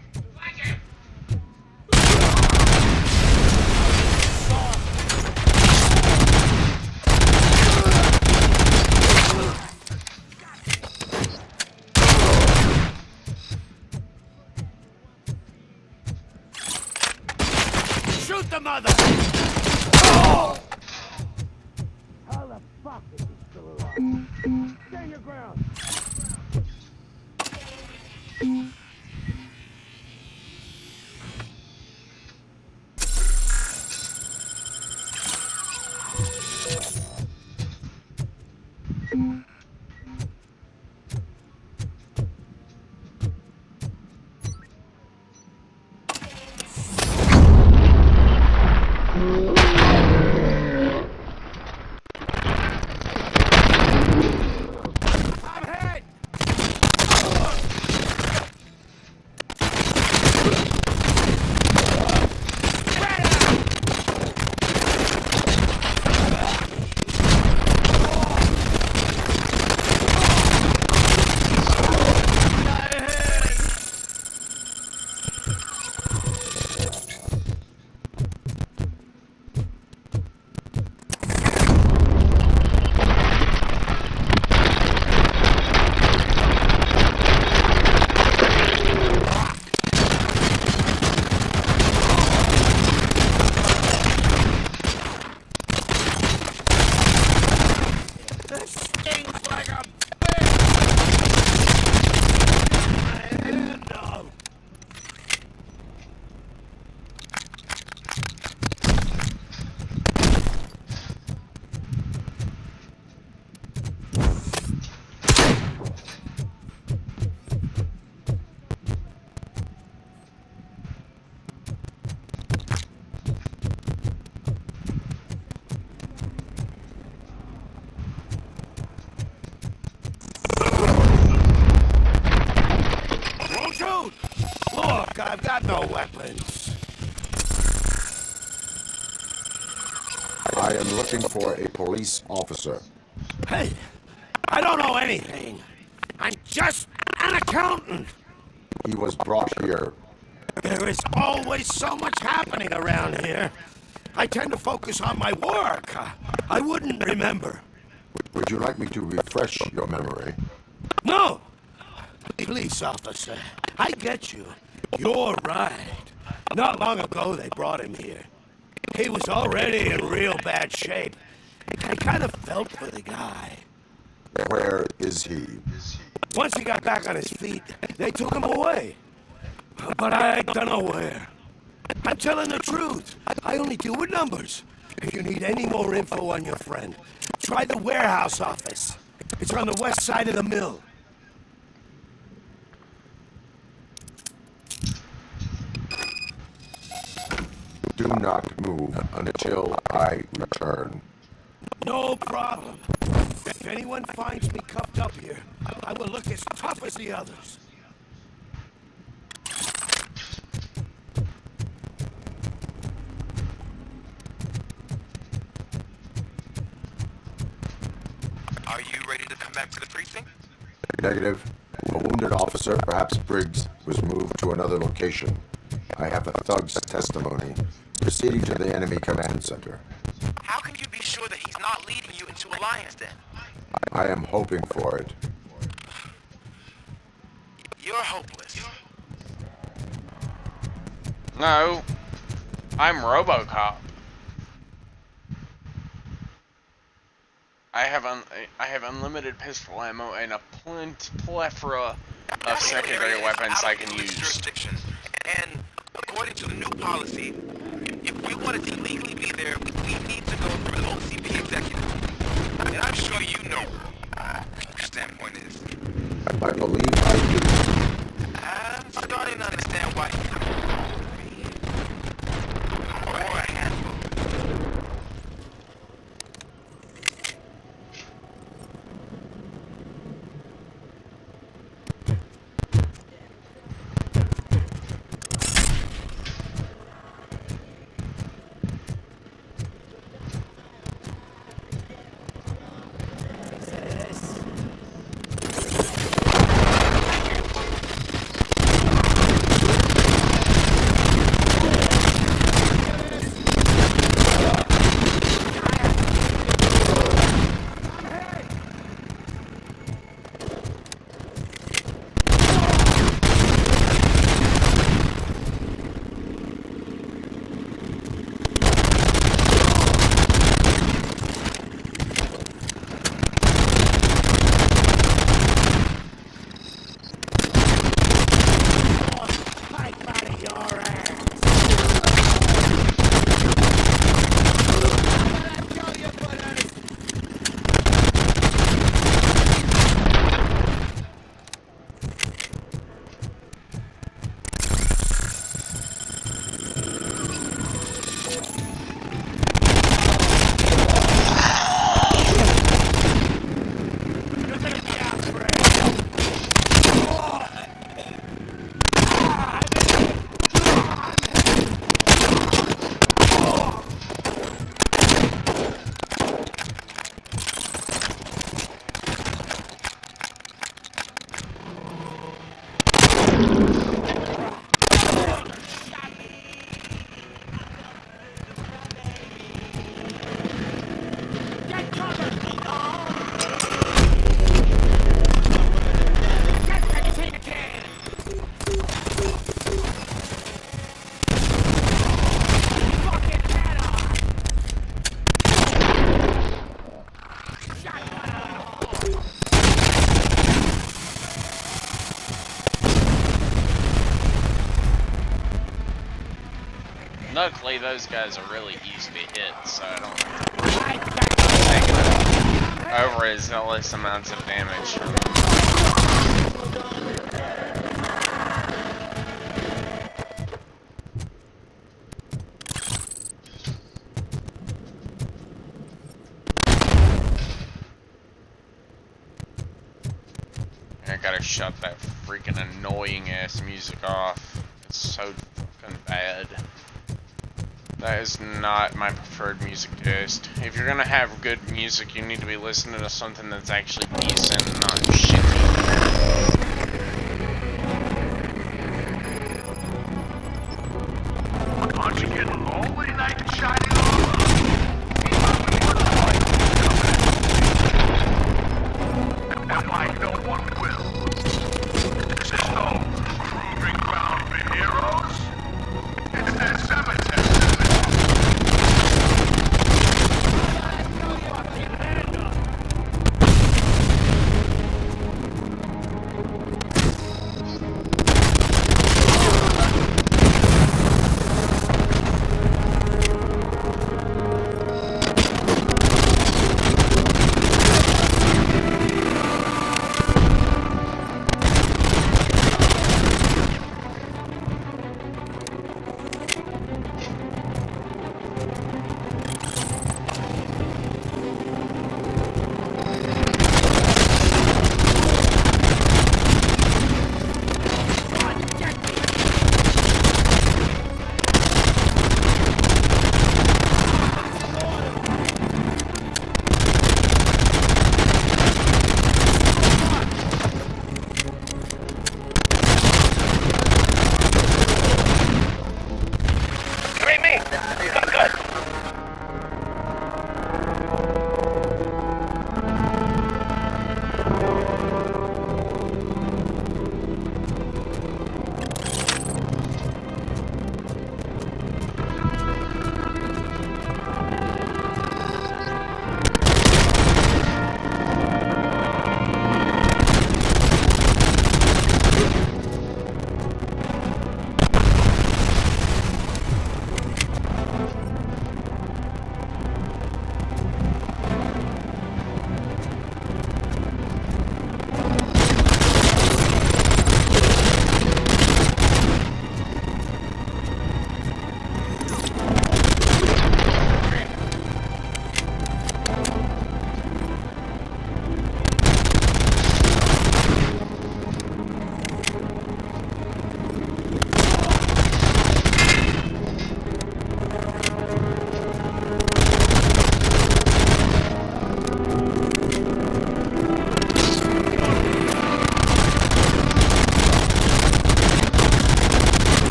Shoot the mother! Oh! How the fuck is he still alive? Stand your ground! I've got no weapons. I am looking for a police officer. Hey, I don't know anything. I'm just an accountant. He was brought here. There is always so much happening around here. I tend to focus on my work. I wouldn't remember. Would you like me to refresh your memory? No! Police officer, I get you. You're right. Not long ago they brought him here. He was already in real bad shape. I kind of felt for the guy. Where is he? Once he got back on his feet, they took him away. But I don't know where. I'm telling the truth. I only deal with numbers. If you need any more info on your friend, try the warehouse office. It's on the west side of the mill. Do not move until I return. No problem. If anyone finds me cuffed up here, I will look as tough as the others. Are you ready to come back to the precinct? Negative. A wounded officer, perhaps Briggs, was moved to another location. I have a thug's testimony. Proceeding to the enemy command center. How can you be sure that he's not leading you into alliance then? I am hoping for it. You're hopeless. No, I'm RoboCop. I have unlimited pistol ammo and a plethora of secondary weapons I can use. Jurisdiction. And according to the new policy, If we wanted to legally be there, we need to go through the OCP executive. And I'm sure you know what your standpoint is. I believe I do. I'm starting to understand why you or a handful. Luckily, those guys are really easy to hit, so I don't have to take over zealous amounts of damage. I gotta shut that freaking annoying ass music off. It's so fucking bad. That is not my preferred music taste. If you're gonna have good music, you need to be listening to something that's actually decent, not shitty. Aren't you getting lonely, knight in shining and why no one will? This is no proving ground for heroes. It's their cemetery.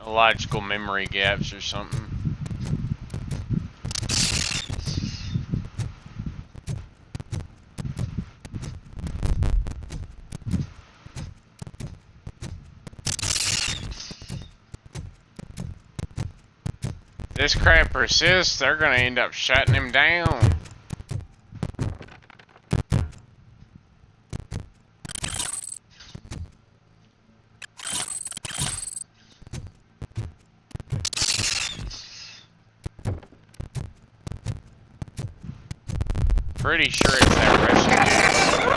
Logical memory gaps or something. If this crap persists, they're gonna end up shutting him down. Pretty sure it's that Russian dude.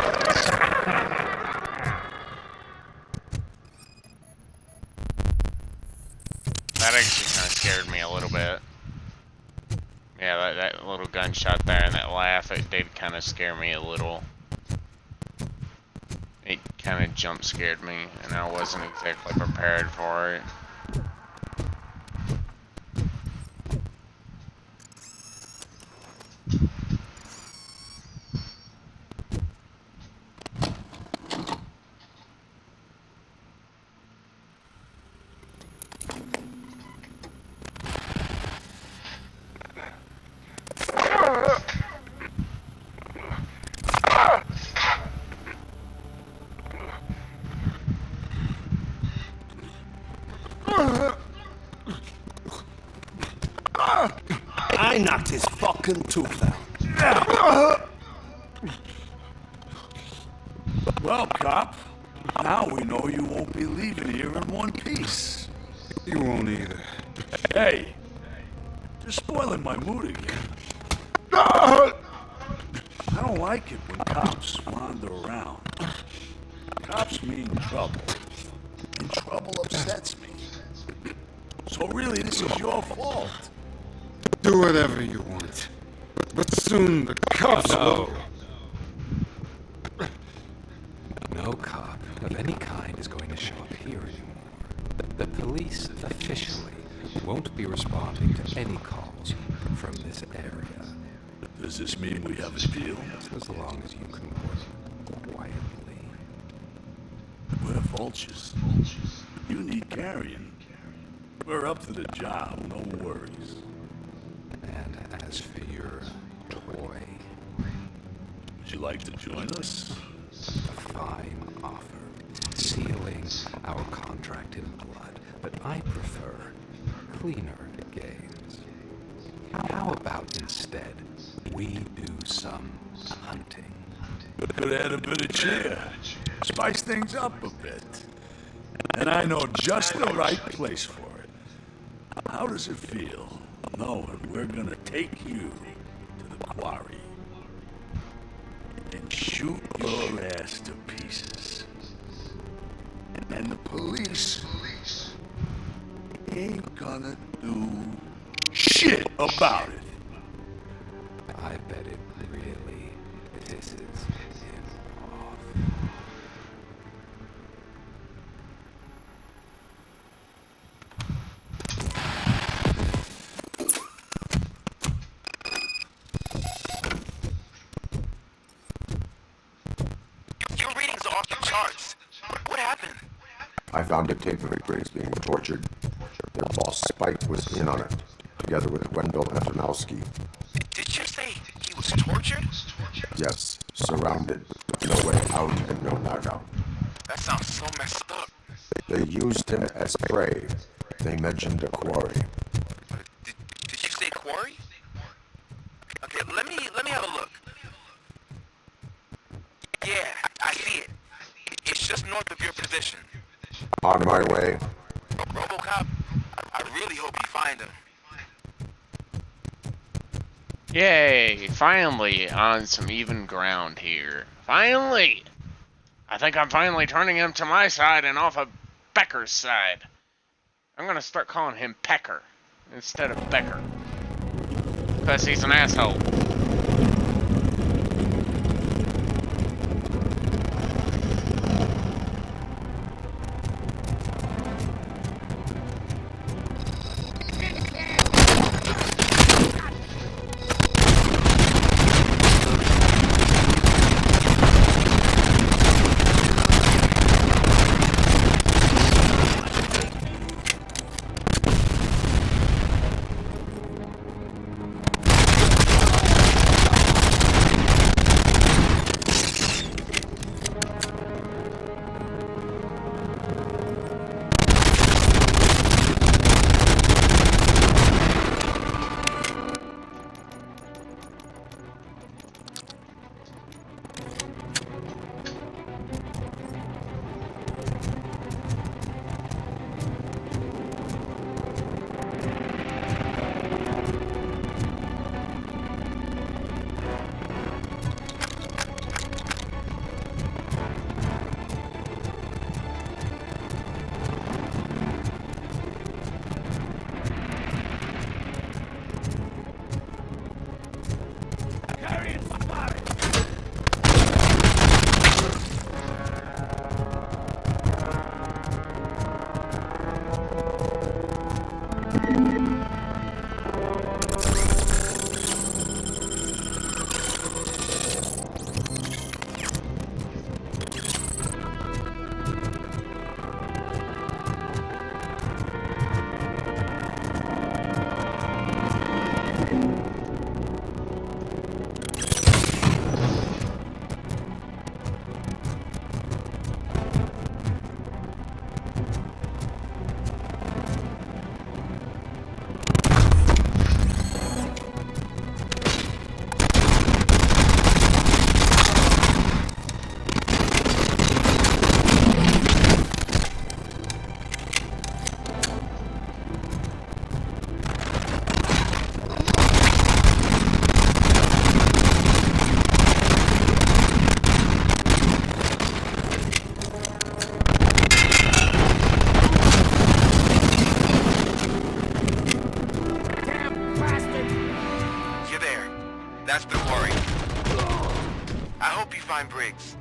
That actually kind of scared me a little bit. Yeah, that little gunshot there and that laugh, it did kind of scare me a little. It kind of jump scared me, and I wasn't exactly prepared for it. I knocked his fucking tooth out. Well, cop, now we know you won't be leaving here in one piece. You won't either. Hey, you're spoiling my mood again. I don't like it when cops wander around. Cops mean trouble, and trouble upsets me. So really, this is your fault. Do whatever you want. But soon the cops will. No cop of any kind is going to show up here anymore. The police officially won't be responding to any calls from this area. Does this mean we have a deal? As long as you can work quietly. We're vultures. You need carrion. We're up to the job, no worries. And as for your toy, would you like to join us? A fine offer, sealing our contract in blood, but I prefer cleaner games. How about instead we do some hunting? Could add a bit of cheer. Spice things up a bit. And I know just the right place for it. How does it feel knowing we're gonna take you to the quarry and shoot your ass to pieces? And the police ain't gonna do shit about it. I bet it really pisses him off. Your readings are off the charts. What happened? I found a tape of Briggs being tortured. Their boss Spike was in on it, together with Wendell Antonowski. Did you say he was tortured? Yes, surrounded, with no way out and no knockout. That sounds so messed up. They used him as prey. They mentioned a quarry. Did you say quarry? Okay, let me have a look. Yeah, I see it. It's just north of your position. On my way. RoboCop, I really hope you find him. Yay, finally on some even ground here. Finally! I think I'm finally turning him to my side and off of Becker's side. I'm gonna start calling him Pecker instead of Becker. Because he's an asshole. Briggs.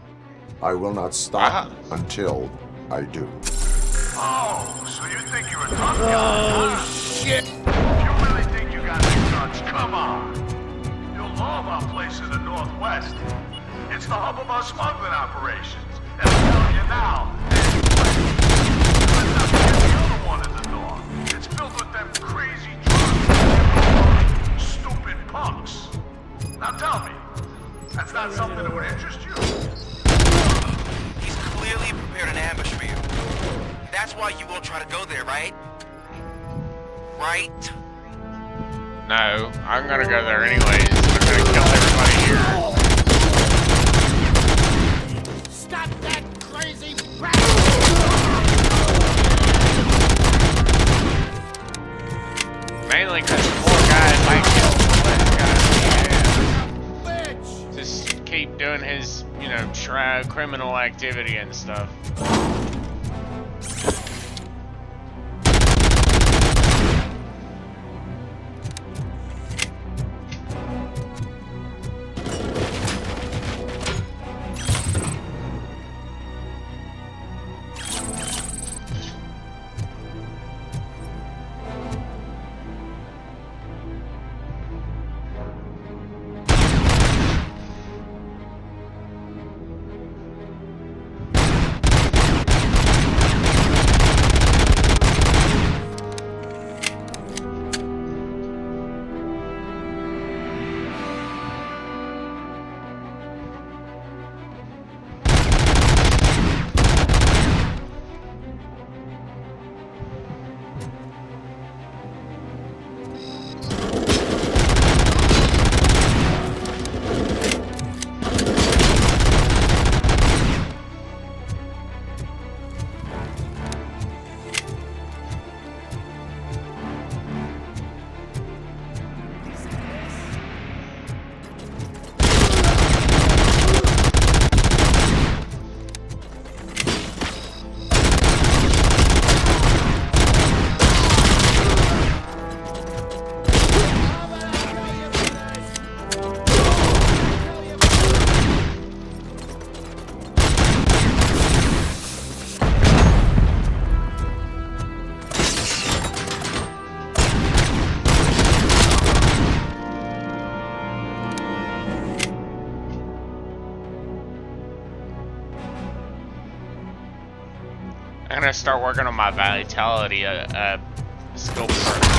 I will not stop until I do. Oh, so you think you're a tough guy? Oh, shit! If you really think you got the guns, come on. You'll love our place in the Northwest. It's the hub of our smuggling operations. And I'm telling you now, let's not forget the other one in the North. It's filled with them crazy drugs. Stupid punks. Now tell me, that's not something that would interest you? He's clearly prepared an ambush for you. That's why you won't try to go there, right? Right? No, I'm gonna go there anyways. I'm gonna kill everybody here. Stop that crap! his, you know, criminal activity and stuff. I'm gonna start working on my vitality skill first.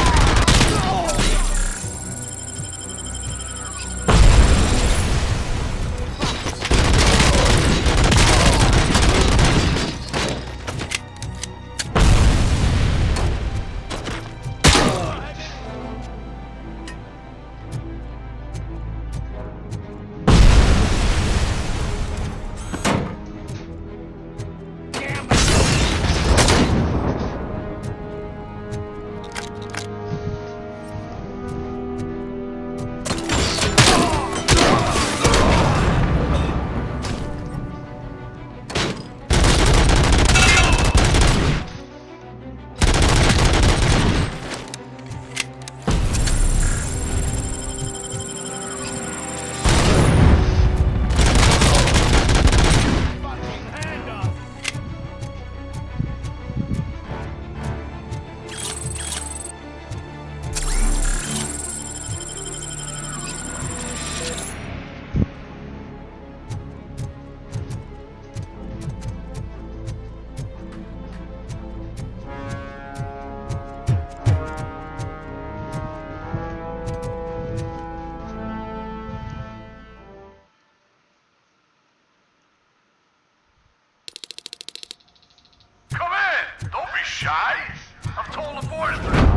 Shy? I've told the boys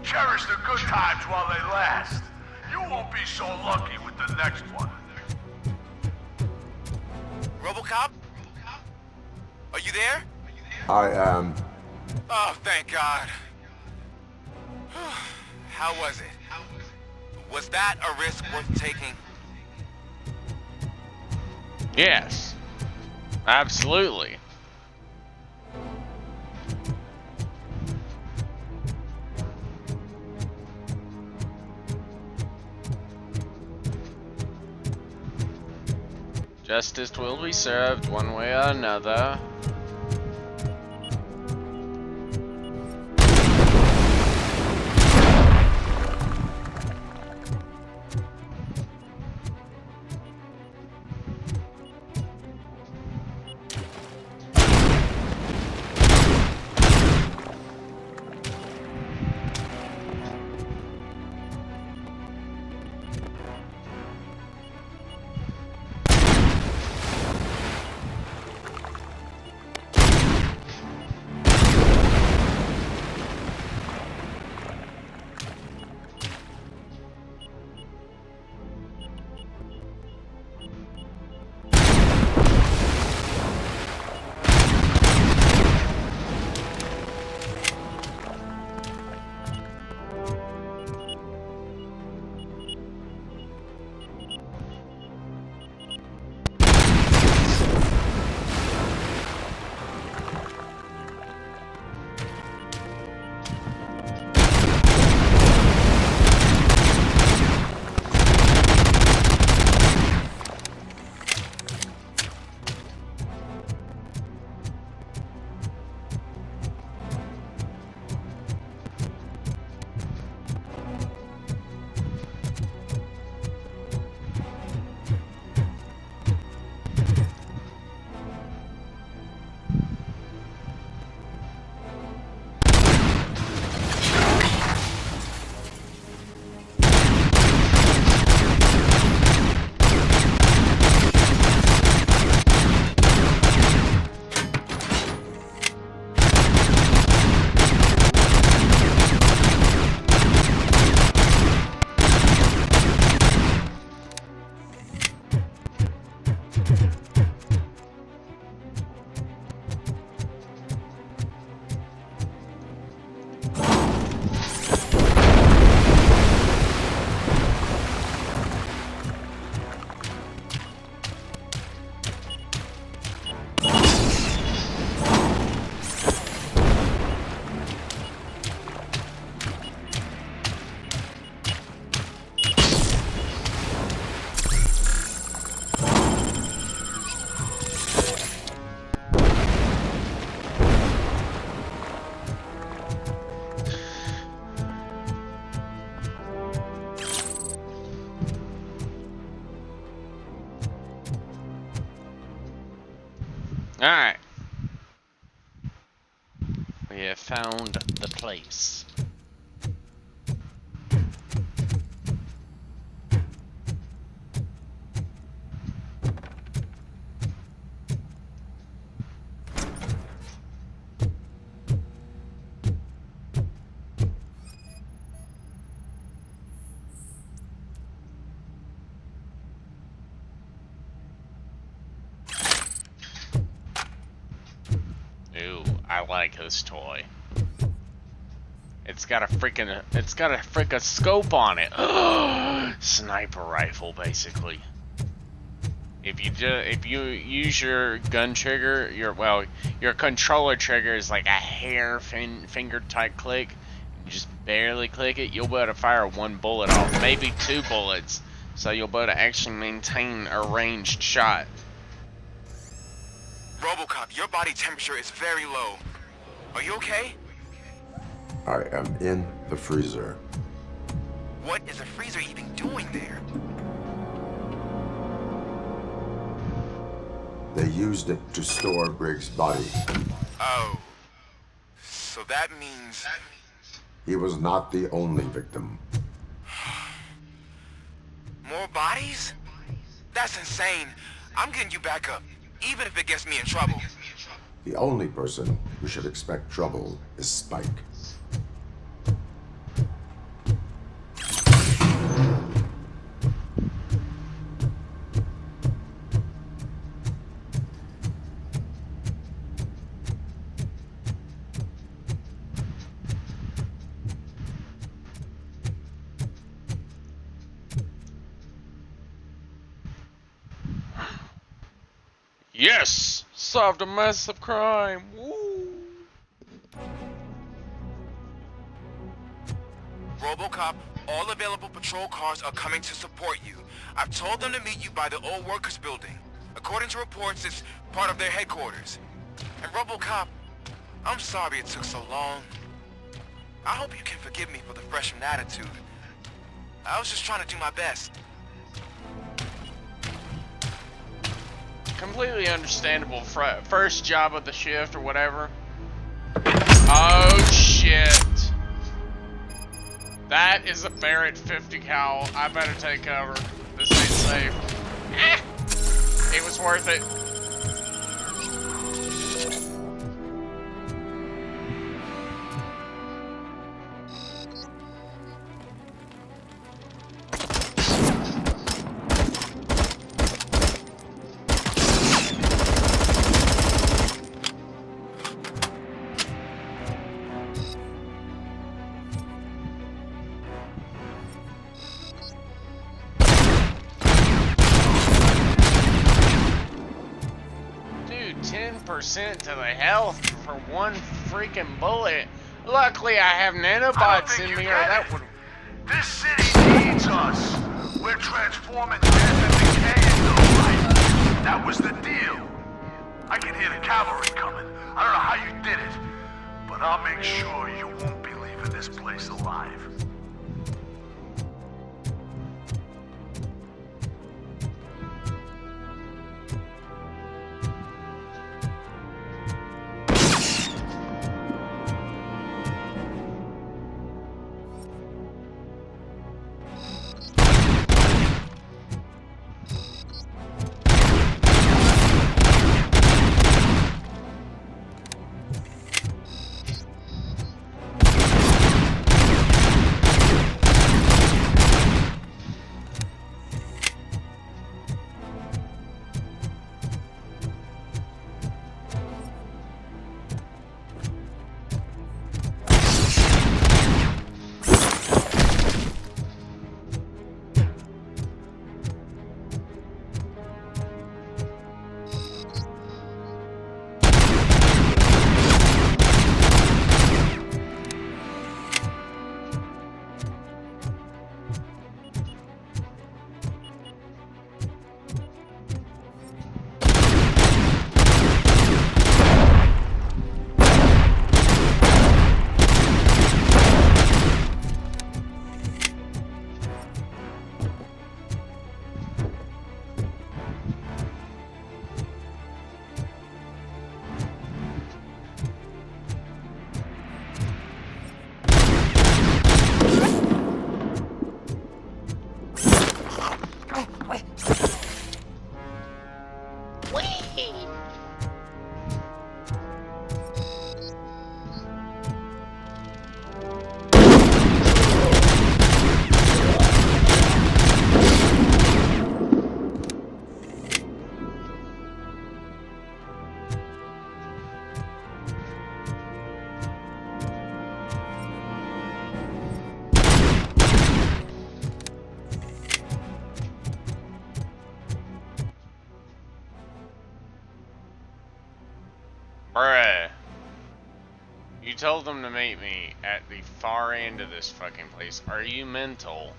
Cherish the good times while they last. You won't be so lucky with the next one. RoboCop? Are you there? I am. Oh, thank God. How was it? Was that a risk worth taking? Yes. Absolutely. Justice will be served one way or another. Alright. We have found the place. Ooh, I like this toy. It's got a freaking scope on it. Sniper rifle, basically. If you use your gun trigger, your controller trigger is like a hair finger type click. You just barely click it, you'll be able to fire one bullet off, maybe two bullets. So you'll be able to actually maintain a ranged shot. RoboCop, your body temperature is very low. Are you okay? I am in the freezer. What is the freezer even doing there? They used it to store Briggs' body. Oh. So that means... He was not the only victim. More bodies? That's insane. I'm getting you back up, even if it gets me in trouble. The only person who should expect trouble is Spike. Yes! Solved a massive crime! Woo! RoboCop, all available patrol cars are coming to support you. I've told them to meet you by the old workers building. According to reports, it's part of their headquarters. And RoboCop, I'm sorry it took so long. I hope you can forgive me for the freshman attitude. I was just trying to do my best. Completely understandable. First job of the shift or whatever. Oh shit. That is a Barrett 50 cal. I better take cover. This ain't safe. It was worth it. Percent to the health for one freaking bullet. Luckily, I have nanobots in me, or that would. This city needs us. We're transforming death and decay into life. That was the deal. I can hear the cavalry coming. I don't know how you did it, but I'll make sure you won't be leaving this place alive. Bruh. You told them to meet me at the far end of this fucking place. Are you mental?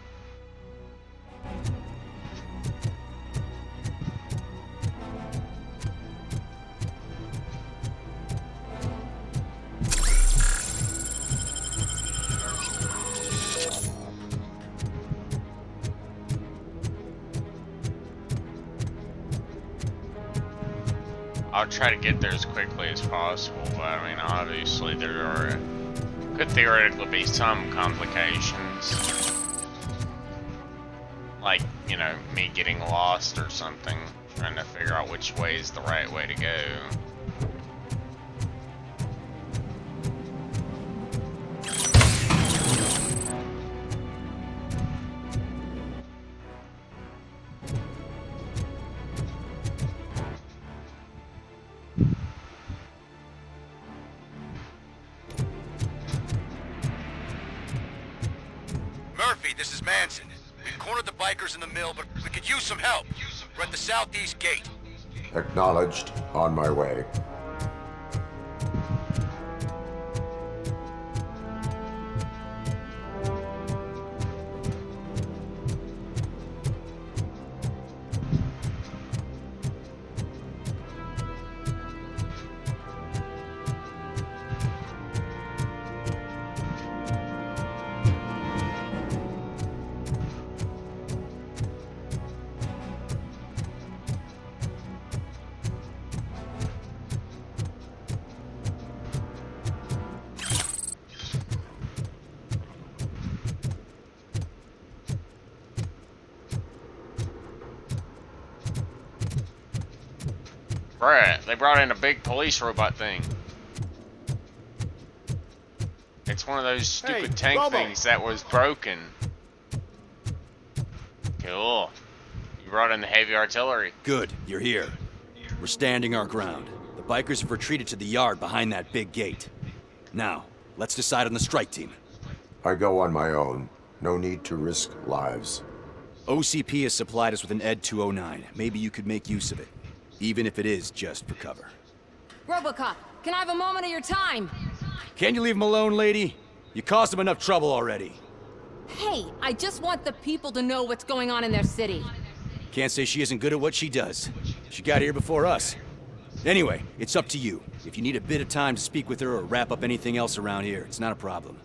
I'll try to get there as quickly as possible, but I mean, obviously there could theoretically be some complications. Like, you know, me getting lost or something, trying to figure out which way is the right way to go. This is Manson. We've cornered the bikers in the mill, but we could use some help. We're at the southeast gate. Acknowledged. On my way. Bruh, they brought in a big police robot thing. It's one of those stupid tank Robo. things that was broken. Cool. You brought in the heavy artillery. Good, you're here. We're standing our ground. The bikers have retreated to the yard behind that big gate. Now, let's decide on the strike team. I go on my own. No need to risk lives. OCP has supplied us with an ED 209. Maybe you could make use of it, even if it is just for cover. RoboCop, can I have a moment of your time? Can you leave him alone, lady? You caused him enough trouble already. Hey, I just want the people to know what's going on in their city. Can't say she isn't good at what she does. She got here before us. Anyway, it's up to you. If you need a bit of time to speak with her or wrap up anything else around here, it's not a problem.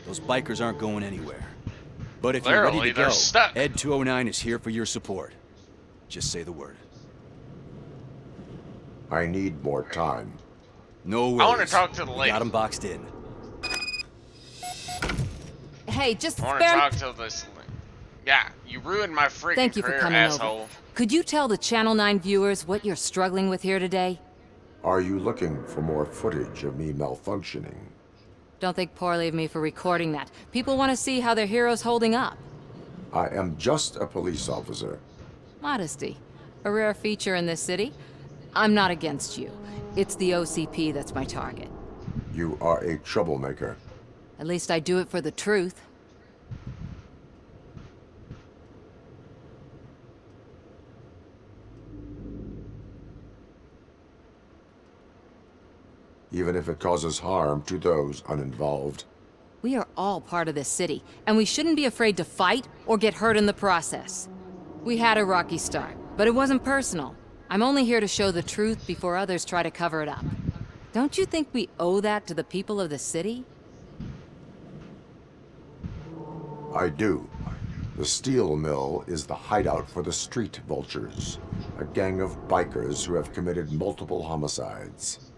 Those bikers aren't going anywhere. But if you're ready to go, Ed 209 is here for your support. Just say the word. I need more time. No worries. I want to talk to the lady. Got him boxed in. Hey, just I want to spare... talk to this. Yeah, you ruined my freaking Thank you for career, coming asshole. over. Could you tell the Channel 9 viewers what you're struggling with here today? Are you looking for more footage of me malfunctioning? Don't think poorly of me for recording that. People want to see how their hero's holding up. I am just a police officer. Modesty. A rare feature in this city. I'm not against you. It's the OCP that's my target. You are a troublemaker. At least I do it for the truth. Even if it causes harm to those uninvolved. We are all part of this city, and we shouldn't be afraid to fight or get hurt in the process. We had a rocky start, but it wasn't personal. I'm only here to show the truth before others try to cover it up. Don't you think we owe that to the people of the city? I do. The steel mill is the hideout for the street vultures, a gang of bikers who have committed multiple homicides.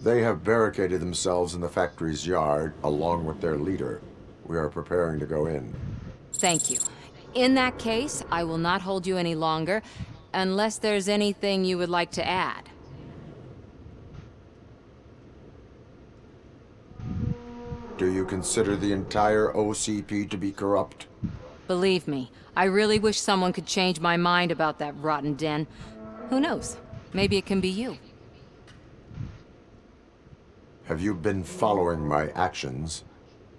They have barricaded themselves in the factory's yard, along with their leader. We are preparing to go in. Thank you. In that case, I will not hold you any longer, unless there's anything you would like to add. Do you consider the entire OCP to be corrupt? Believe me, I really wish someone could change my mind about that rotten den. Who knows? Maybe it can be you. Have you been following my actions?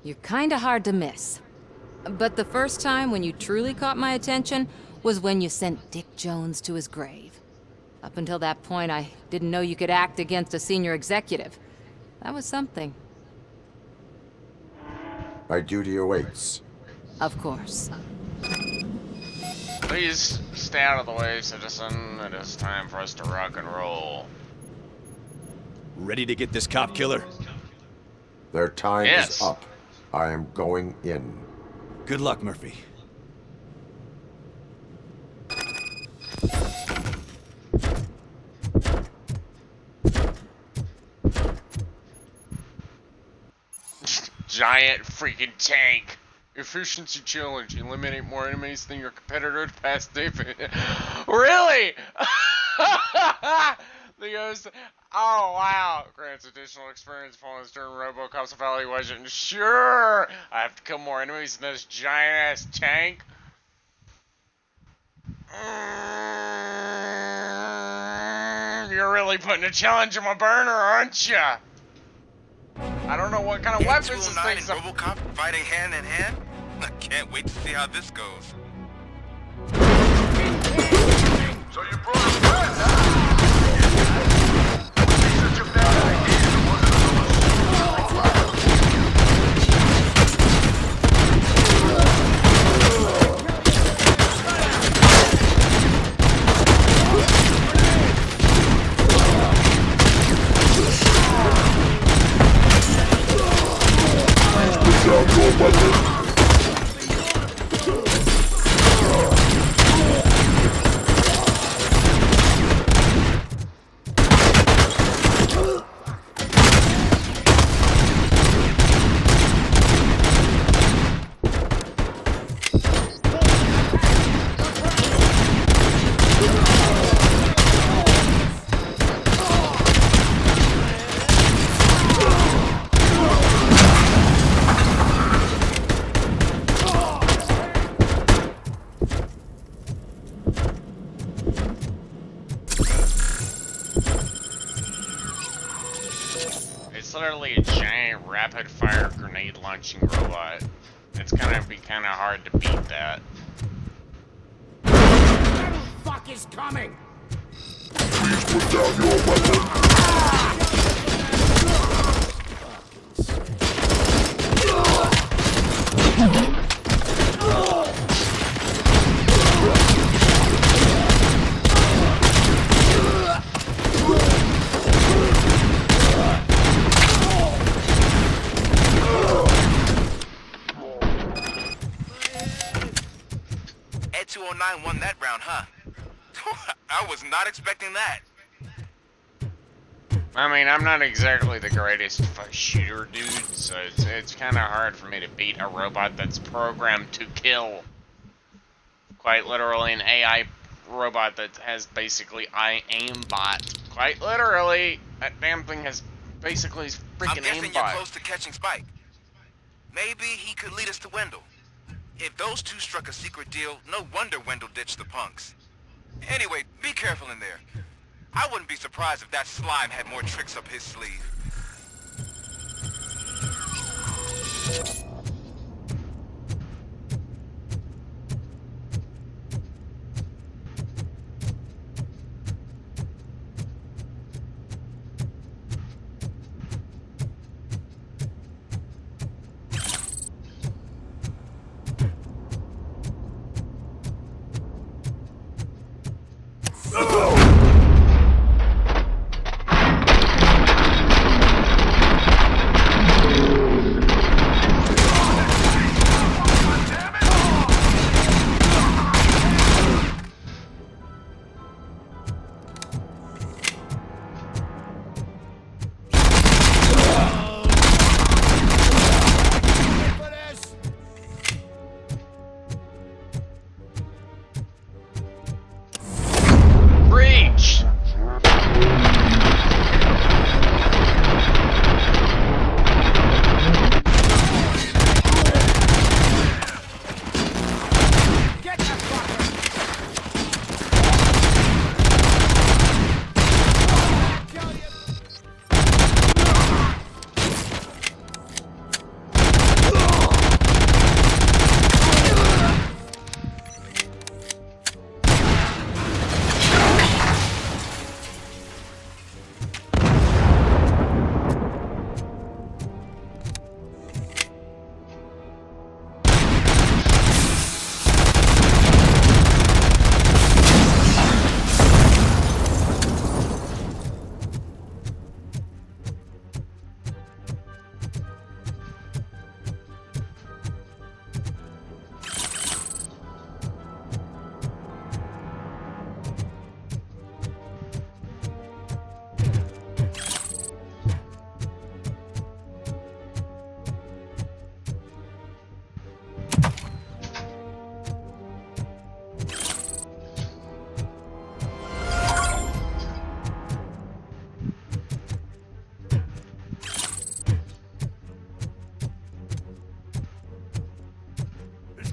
You're kinda hard to miss. But the first time when you truly caught my attention was when you sent Dick Jones to his grave. Up until that point, I didn't know you could act against a senior executive. That was something. My duty awaits. Of course. Please stay out of the way, citizen. It is time for us to rock and roll. Ready to get this cop killer? Their time is up. I am going in. Good luck, Murphy. Giant freaking tank. Efficiency challenge. Eliminate more enemies than your competitor to pass David. Really? The ghost. Oh wow! Grants additional experience points during RoboCop's evaluation. Sure! I have to kill more enemies than this giant ass tank. You're really putting a challenge in my burner, aren't ya? I don't know what kind of weapons this thing's. and RoboCop fighting hand in hand? I can't wait to see how this goes. So you brought us back, huh? literally a giant rapid-fire grenade-launching robot. It's gonna be kind of hard to beat that. What the fuck is coming? Please put down your weapon. Ed 209 won that round, huh? I was not expecting that. I mean, I'm not exactly the greatest shooter dude, so it's kind of hard for me to beat a robot that's programmed to kill. Quite literally an AI robot that has basically aimbot. Quite literally, that damn thing has basically freaking I'm guessing aimbot. you're close to catching Spike. Maybe he could lead us to Wendell. If those two struck a secret deal, no wonder Wendell ditched the punks. Anyway, be careful in there. I wouldn't be surprised if that slime had more tricks up his sleeve.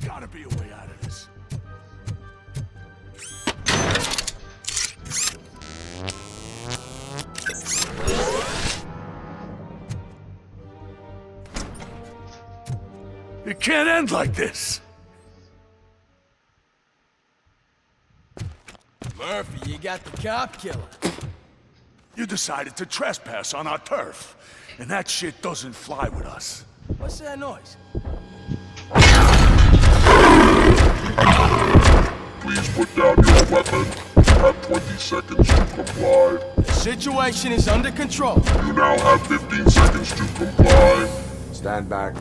gotta be a way out of this. It can't end like this. Murphy, you got the cop killer. You decided to trespass on our turf, and that shit doesn't fly with us. What's that noise? Please put down your weapon. You have 20 seconds to comply. The situation is under control. You now have 15 seconds to comply. Stand back.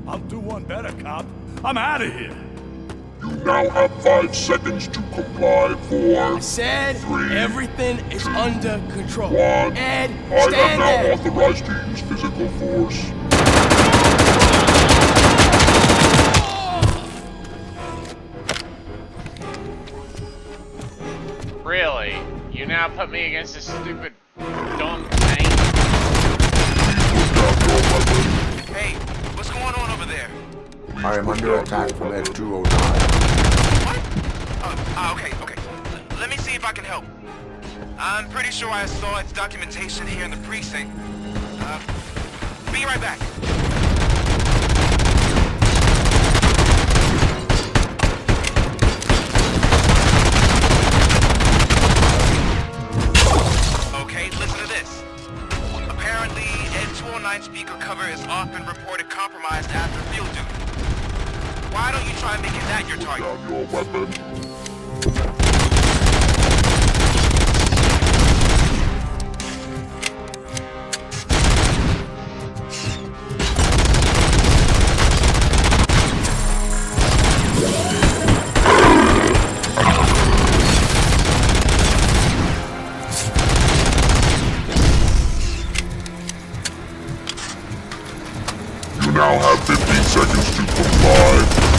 I'll do one better, cop. I'm out of here. You now have 5 seconds to comply. 4, I said 3, everything is under control. 1. Ed, I am stand now there. authorized to use physical force. Really? You now put me against this stupid dumb tank? Hey, what's going on over there? I am under attack from Ed 209. Okay. Let me see if I can help. I'm pretty sure I saw its documentation here in the precinct. Be right back. Okay, listen to this. Apparently, Ed 209 speaker cover is often reported compromised after field duty. Why don't you try making that your target? Your weapon. You now have 15 seconds to comply.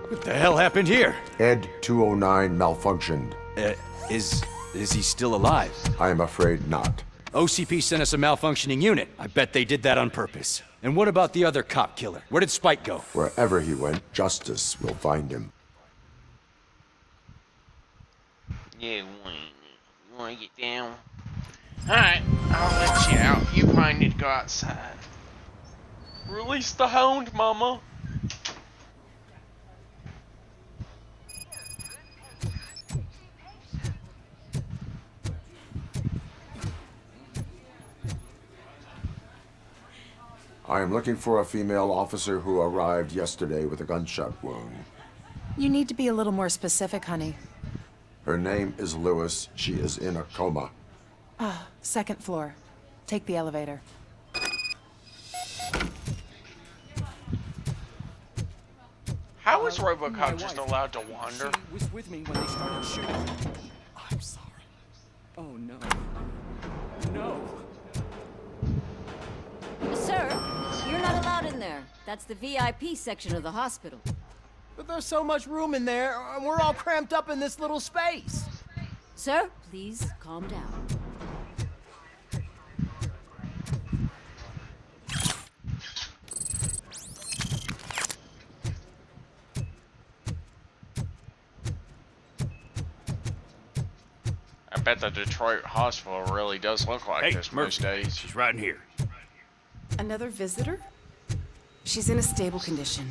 What the hell happened here? Ed 209 malfunctioned. Is he still alive? I am afraid not. OCP sent us a malfunctioning unit. I bet they did that on purpose. And what about the other cop killer? Where did Spike go? Wherever he went, justice will find him. Yeah, you wanna get down? Alright, I'll let you out. You probably need to go outside. Release the hound, mama. I am looking for a female officer who arrived yesterday with a gunshot wound. You need to be a little more specific, honey. Her name is Lewis. She is in a coma. Ah, second floor. Take the elevator. How is RoboCop just allowed to wander? She was with me when they started shooting. I'm sorry. Oh no. No. Sir, you're not allowed in there. That's the VIP section of the hospital. But there's so much room in there, and we're all cramped up in this little space. Sir, please calm down. I bet the Detroit hospital really does look like this most days. She's right in here. Another visitor? She's in a stable condition.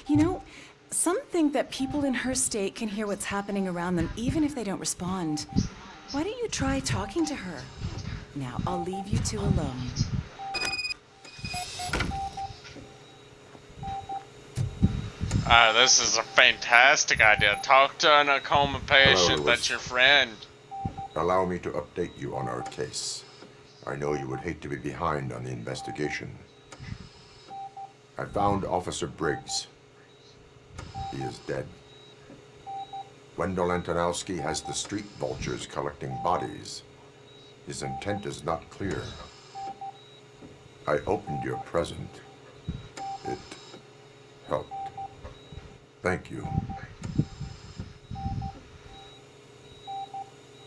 You know, some think that people in her state can hear what's happening around them even if they don't respond. Why don't you try talking to her? Now, I'll leave you two alone. This is a fantastic idea. Talk to a coma patient. Hello, That's your friend. Allow me to update you on our case. I know you would hate to be behind on the investigation. I found Officer Briggs. He is dead. Wendell Antonowski has the street vultures collecting bodies. His intent is not clear. I opened your present. It helped. Thank you.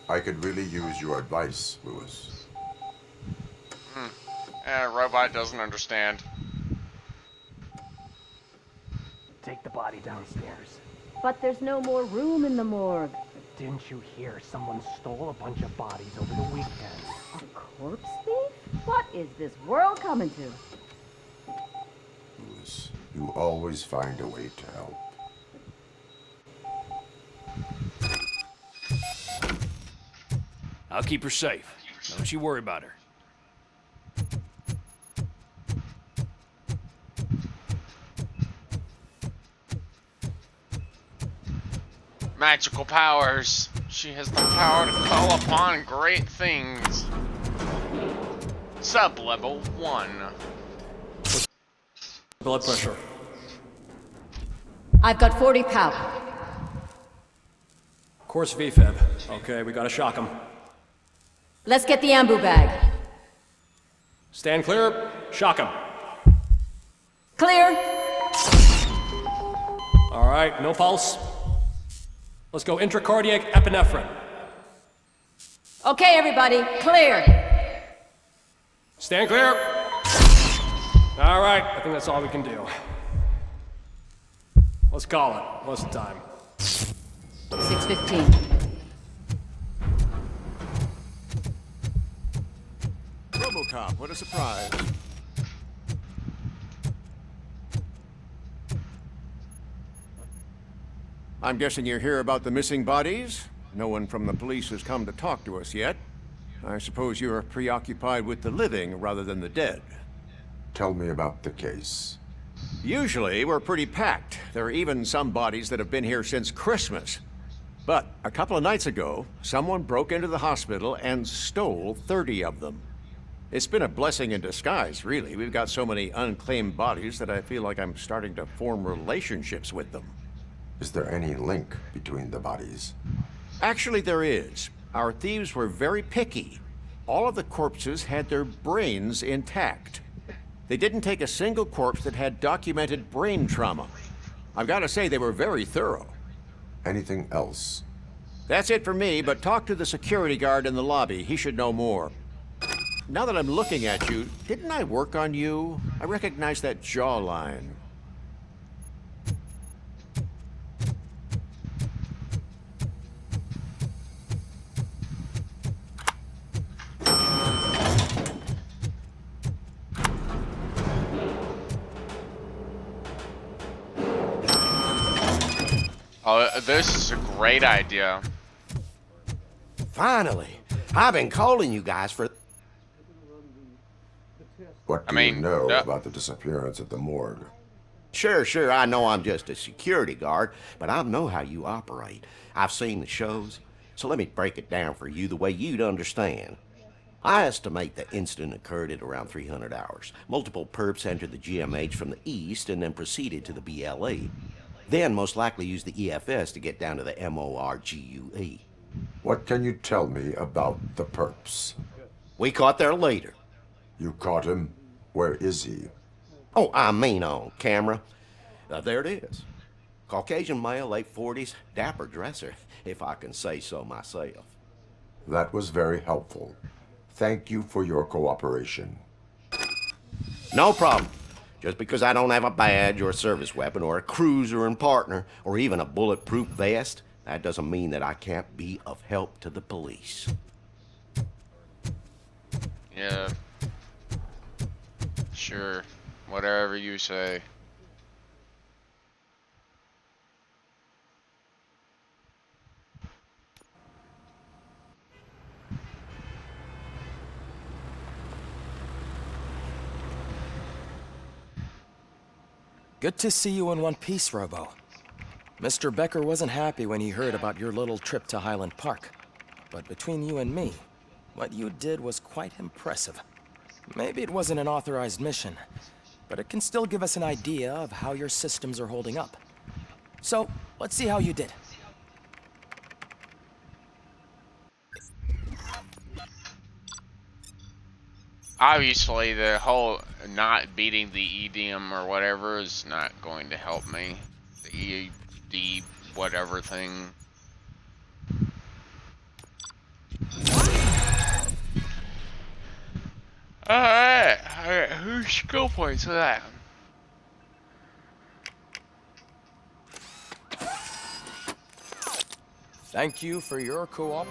I could really use your advice, Lewis. Robot doesn't understand. Take the body downstairs. But there's no more room in the morgue. Didn't you hear someone stole a bunch of bodies over the weekend? A corpse thief? What is this world coming to? Lewis, you always find a way to help. I'll keep her safe. Don't you worry about her. Magical powers. She has the power to call upon great things. Sub-level 1. Blood pressure. I've got 40 power. Course VFib. Okay, we gotta shock him. Let's get the ambu bag. Stand clear. Shock him. Clear. All right, no pulse. Let's go intracardiac epinephrine. Okay, everybody, clear. Stand clear. All right, I think that's all we can do. Let's call it. What's the time? 6:15. RoboCop, what a surprise. I'm guessing you're here about the missing bodies? No one from the police has come to talk to us yet. I suppose you're preoccupied with the living rather than the dead. Tell me about the case. Usually, we're pretty packed. There are even some bodies that have been here since Christmas. But a couple of nights ago, someone broke into the hospital and stole 30 of them. It's been a blessing in disguise, really. We've got so many unclaimed bodies that I feel like I'm starting to form relationships with them. Is there any link between the bodies? Actually, there is. Our thieves were very picky. All of the corpses had their brains intact. They didn't take a single corpse that had documented brain trauma. I've got to say they were very thorough. Anything else? That's it for me, but talk to the security guard in the lobby. He should know more. Now that I'm looking at you, didn't I work on you? I recognize that jawline. Oh, this is a great idea. Finally. I've been calling you guys for... What do you know about the disappearance at the morgue? Sure, I know I'm just a security guard, but I know how you operate. I've seen the shows, so let me break it down for you the way you'd understand. I estimate the incident occurred at around 300 hours. Multiple perps entered the GMH from the east and then proceeded to the BLE. Then most likely used the EFS to get down to the MORGUE. What can you tell me about the perps? We caught their leader. You caught him? Where is he? Oh, I mean on camera. There it is. Caucasian male, late 40s, dapper dresser, if I can say so myself. That was very helpful. Thank you for your cooperation. No problem. Just because I don't have a badge or a service weapon or a cruiser and partner or even a bulletproof vest, that doesn't mean that I can't be of help to the police. Yeah. Sure. Whatever you say. Good to see you in one piece, Robo. Mr. Becker wasn't happy when he heard about your little trip to Highland Park. But between you and me, what you did was quite impressive. Maybe it wasn't an authorized mission, but it can still give us an idea of how your systems are holding up. So, let's see how you did. Obviously, the whole not beating the EDM or whatever is not going to help me. The ED whatever thing. Alright, who's skill points for that? Thank you for your co-op.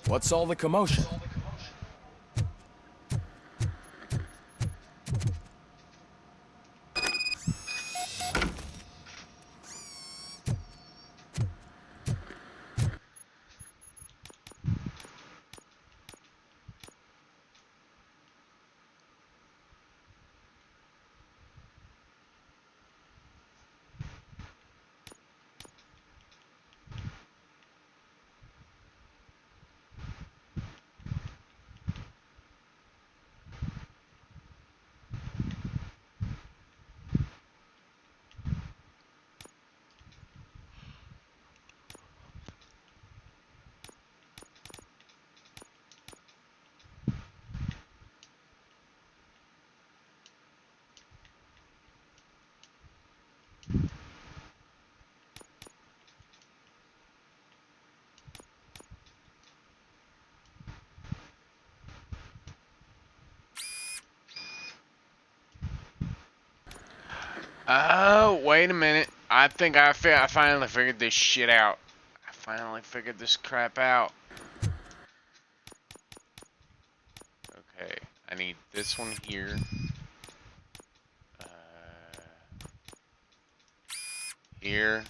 What's all the commotion? Oh, wait a minute. I think I finally figured this shit out. I finally figured this crap out. Okay, I need this one here. Here.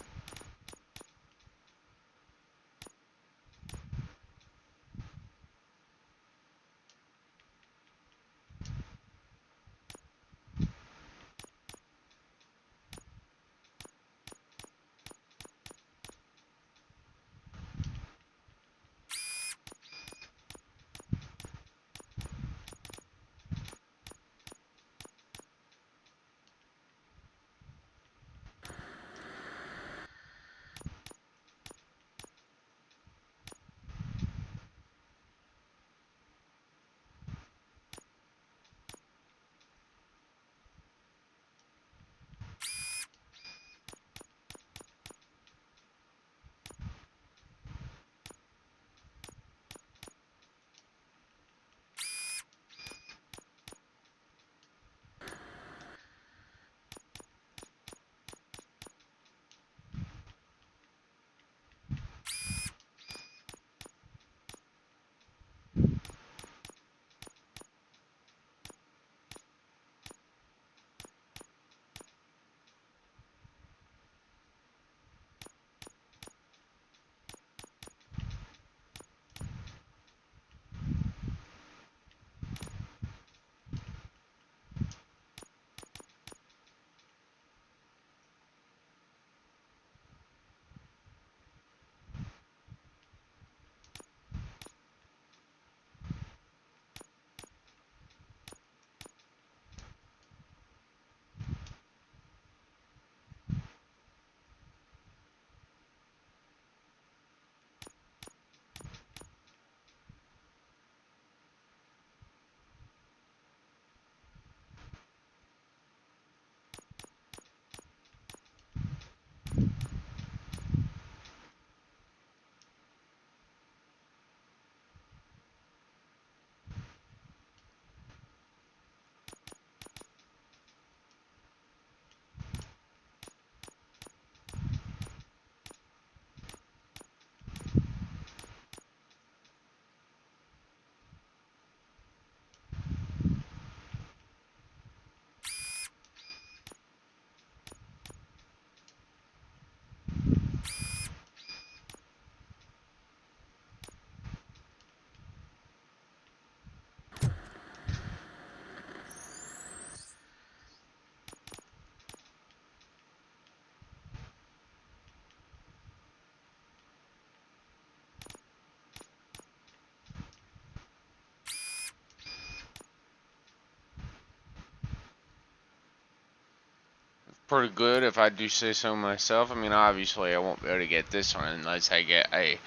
pretty good if I do say so myself. I mean, obviously I won't be able to get this one unless I get a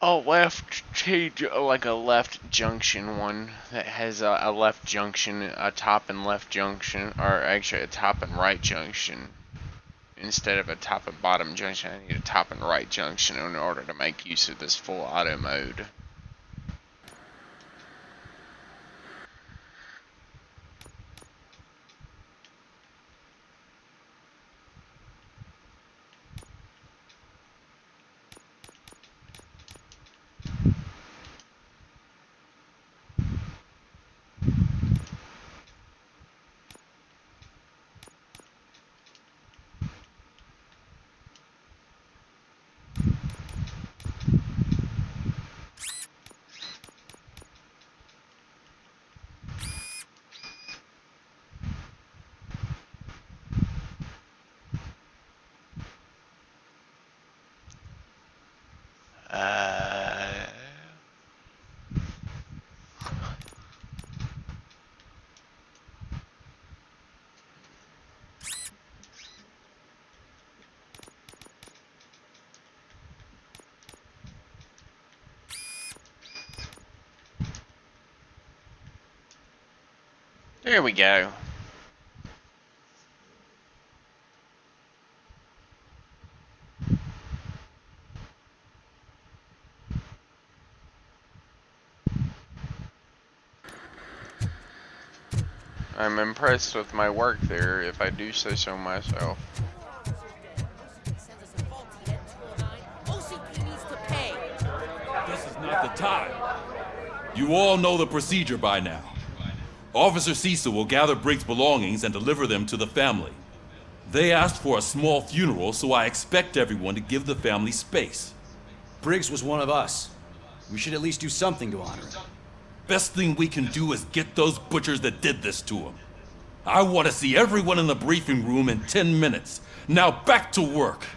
left change, like a left junction one that has a left junction, a top and left junction, or actually a top and right junction. Instead of a top and bottom junction, I need a top and right junction in order to make use of this full auto mode. There we go. I'm impressed with my work there, if I do say so myself. This is not the time. You all know the procedure by now. Officer Cecil will gather Briggs' belongings and deliver them to the family. They asked for a small funeral, so I expect everyone to give the family space. Briggs was one of us. We should at least do something to honor him. Best thing we can do is get those butchers that did this to him. I want to see everyone in the briefing room in 10 minutes. Now back to work.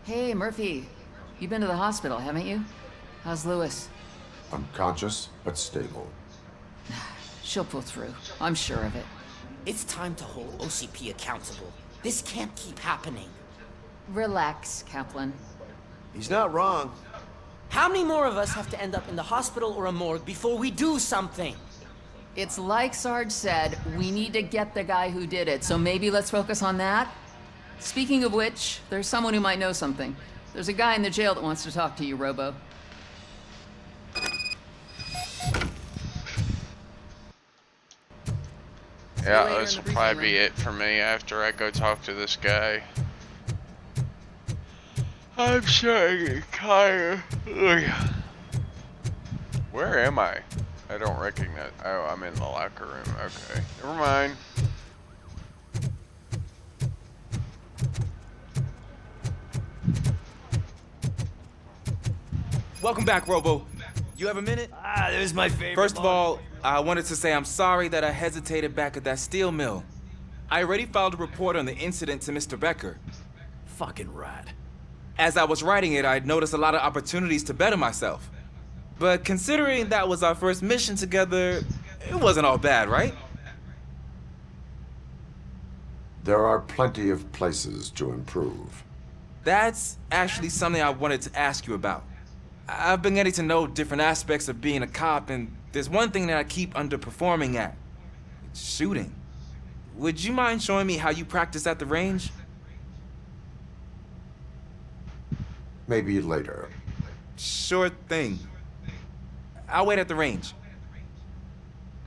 Hey, Murphy. You've been to the hospital, haven't you? How's Lewis? Unconscious, but stable. She'll pull through. I'm sure of it. It's time to hold OCP accountable. This can't keep happening. Relax, Kaplan. He's not wrong. How many more of us have to end up in the hospital or a morgue before we do something? It's like Sarge said, we need to get the guy who did it, so maybe let's focus on that? Speaking of which, there's someone who might know something. There's a guy in the jail that wants to talk to you, Robo. Yeah, this will probably be it for me after I go talk to this guy. I'm starting to get tired. Where am I? I don't recognize. Oh, I'm in the locker room. Okay, never mind. Welcome back, Robo. You have a minute? There's my favorite. First of all, I wanted to say I'm sorry that I hesitated back at that steel mill. I already filed a report on the incident to Mr. Becker. Fucking rad. As I was writing it, I'd noticed a lot of opportunities to better myself. But considering that was our first mission together, it wasn't all bad, right? There are plenty of places to improve. That's actually something I wanted to ask you about. I've been getting to know different aspects of being a cop, and there's one thing that I keep underperforming at. Shooting. Would you mind showing me how you practice at the range? Maybe later. Sure thing. I'll wait at the range.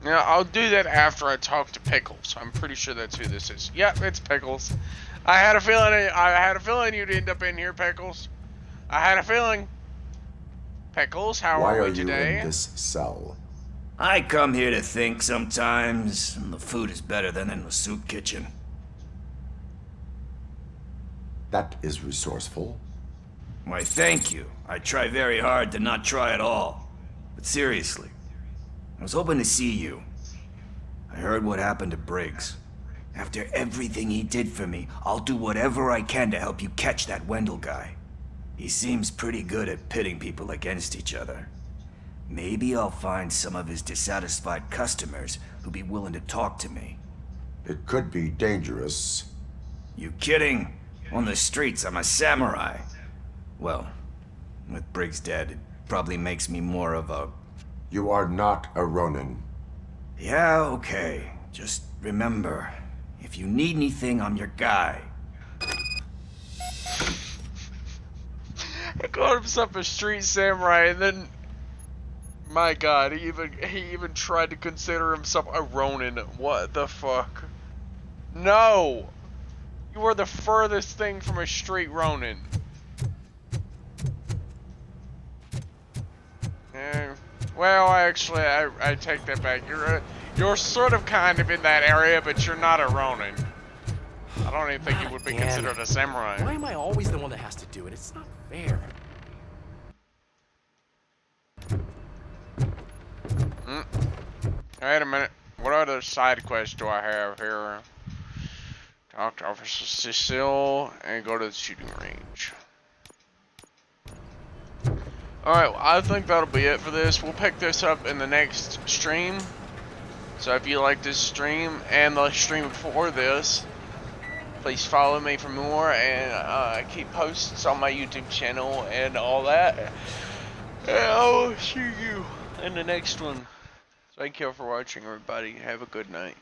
Yeah, I'll do that after I talk to Pickles. I'm pretty sure that's who this is. Yep, it's Pickles. I had a feeling you'd end up in here, Pickles. I had a feeling. Pickles, how Why are are we today? you in this cell? I come here to think sometimes, and the food is better than in the soup kitchen. That is resourceful. Why, thank you. I try very hard to not try at all. But seriously, I was hoping to see you. I heard what happened to Briggs. After everything he did for me, I'll do whatever I can to help you catch that Wendell guy. He seems pretty good at pitting people against each other. Maybe I'll find some of his dissatisfied customers who'll be willing to talk to me. It could be dangerous. You kidding? On the streets, I'm a samurai. Well, with Briggs dead, it probably makes me more of a... You are not a Ronin. Yeah, okay. Just remember, if you need anything, I'm your guy. He called himself a street samurai, and then, my God, he even tried to consider himself a Ronin. What the fuck? No, you are the furthest thing from a street Ronin. Well, actually, I take that back. You're sort of kind of in that area, but you're not a Ronin. I don't even think you would be considered a samurai. Why am I always the one that has to do it? It's not fair. Wait a minute. What other side quests do I have here? Talk to Officer Cecile and go to the shooting range. Alright, well, I think that'll be it for this. We'll pick this up in the next stream. So if you like this stream and the stream before this, please follow me for more, and keep posts on my YouTube channel and all that. And I'll see you in the next one. Thank you for watching, everybody. Have a good night.